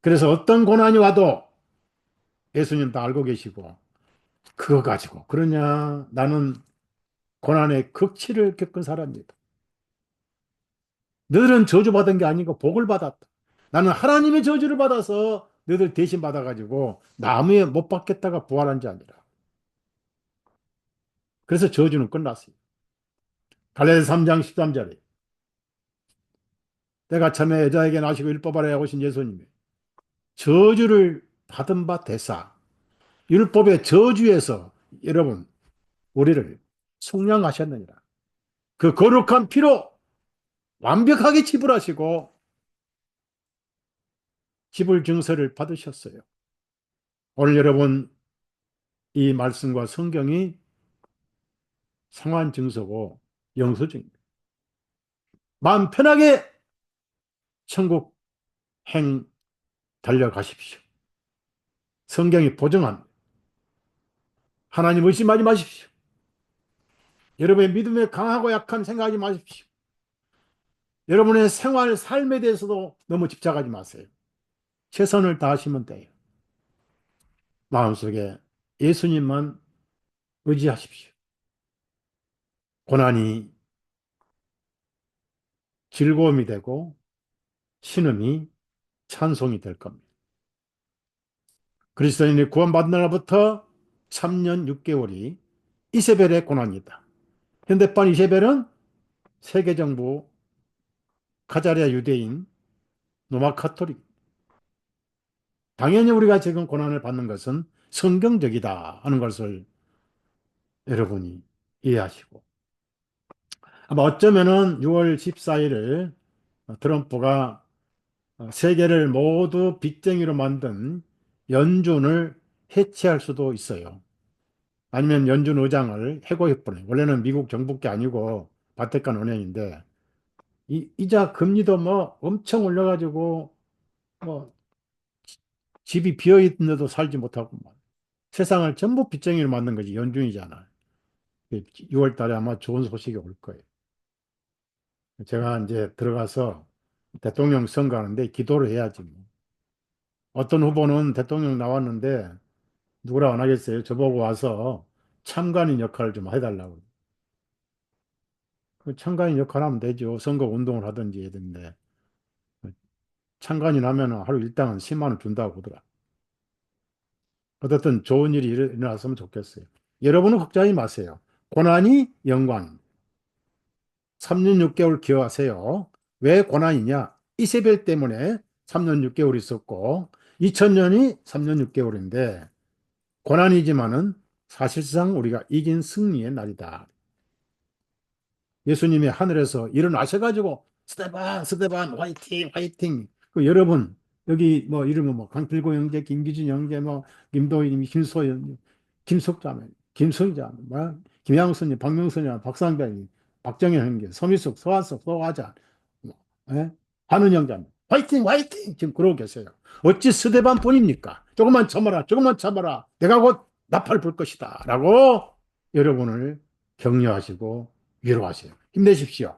그래서 어떤 고난이 와도 예수님 다 알고 계시고 그거 가지고 그러냐 나는 고난의 극치를 겪은 사람입니다. 너희는 저주받은 게 아니고 복을 받았다. 나는 하나님의 저주를 받아서 너희들 대신 받아가지고 나무에 못 박겠다가 부활한 자 아니라. 그래서 저주는 끝났어요. 갈라디아 3장 13절에 때가 참에 여자에게 나시고 율법하라 오신 예수님이 저주를 받은 바 되사 율법의 저주에서 여러분 우리를 속량하셨느니라. 그 거룩한 피로 완벽하게 지불하시고 지불 증서를 받으셨어요. 오늘 여러분 이 말씀과 성경이 상환 증서고 영수증입니다. 마음 편하게 천국 행 달려가십시오. 성경이 보증합니다. 하나님 의심하지 마십시오. 여러분의 믿음에 강하고 약한 생각하지 마십시오. 여러분의 생활, 삶에 대해서도 너무 집착하지 마세요. 최선을 다하시면 돼요. 마음속에 예수님만 의지하십시오. 고난이 즐거움이 되고 신음이 찬송이 될 겁니다. 그리스도인이 구원받는 날부터 3년 6개월이 이세벨의 고난이다. 현대판 이세벨은 세계정부, 카자리아 유대인, 로마 카톨릭. 당연히 우리가 지금 고난을 받는 것은 성경적이다 하는 것을 여러분이 이해하시고. 아마 어쩌면은 6월 14일을 트럼프가 세계를 모두 빚쟁이로 만든 연준을 해체할 수도 있어요. 아니면 연준 의장을 해고해버려요. 원래는 미국 정부게 아니고 바티칸 은행인데 이자 금리도 뭐 엄청 올려가지고 뭐 집이 비어 있는데도 살지 못하고 뭐 세상을 전부 빚쟁이로 만든 거지 연준이잖아. 6월 달에 아마 좋은 소식이 올 거예요. 제가 이제 들어가서 대통령 선거하는데 기도를 해야지 뭐. 어떤 후보는 대통령 나왔는데 누구라 안 하겠어요? 저보고 와서 참관인 역할을 좀 해달라고. 그 참관인 역할 하면 되죠. 선거 운동을 하든지 해야 되는데. 참관인 하면 하루 일당은 10만 원 준다고 그러더라. 어쨌든 좋은 일이 일어났으면 좋겠어요. 여러분은 걱정하지 마세요. 고난이 영광. 3년 6개월 기여하세요. 왜 고난이냐? 이세벨 때문에 3년 6개월 있었고 2000년이 3년 6개월인데 고난이지만은 사실상 우리가 이긴 승리의 날이다. 예수님이 하늘에서 일어나셔가지고 스테반, 스테반, 화이팅, 화이팅. 그 여러분 여기 뭐 이름은 뭐 강필고 형제, 김기준 형제, 뭐 김도희, 김소연, 김석자매, 김성자, 뭐 김양선이, 박명선이, 박상변이, 박정현 형제, 서미숙, 서한석, 서화자, 뭐, 예? 한은 형제, 화이팅, 화이팅. 지금 그러고 계세요. 어찌 스테반뿐입니까? 조금만 참아라, 조금만 참아라. 내가 곧 나팔 불 것이다. 라고 여러분을 격려하시고 위로하세요. 힘내십시오.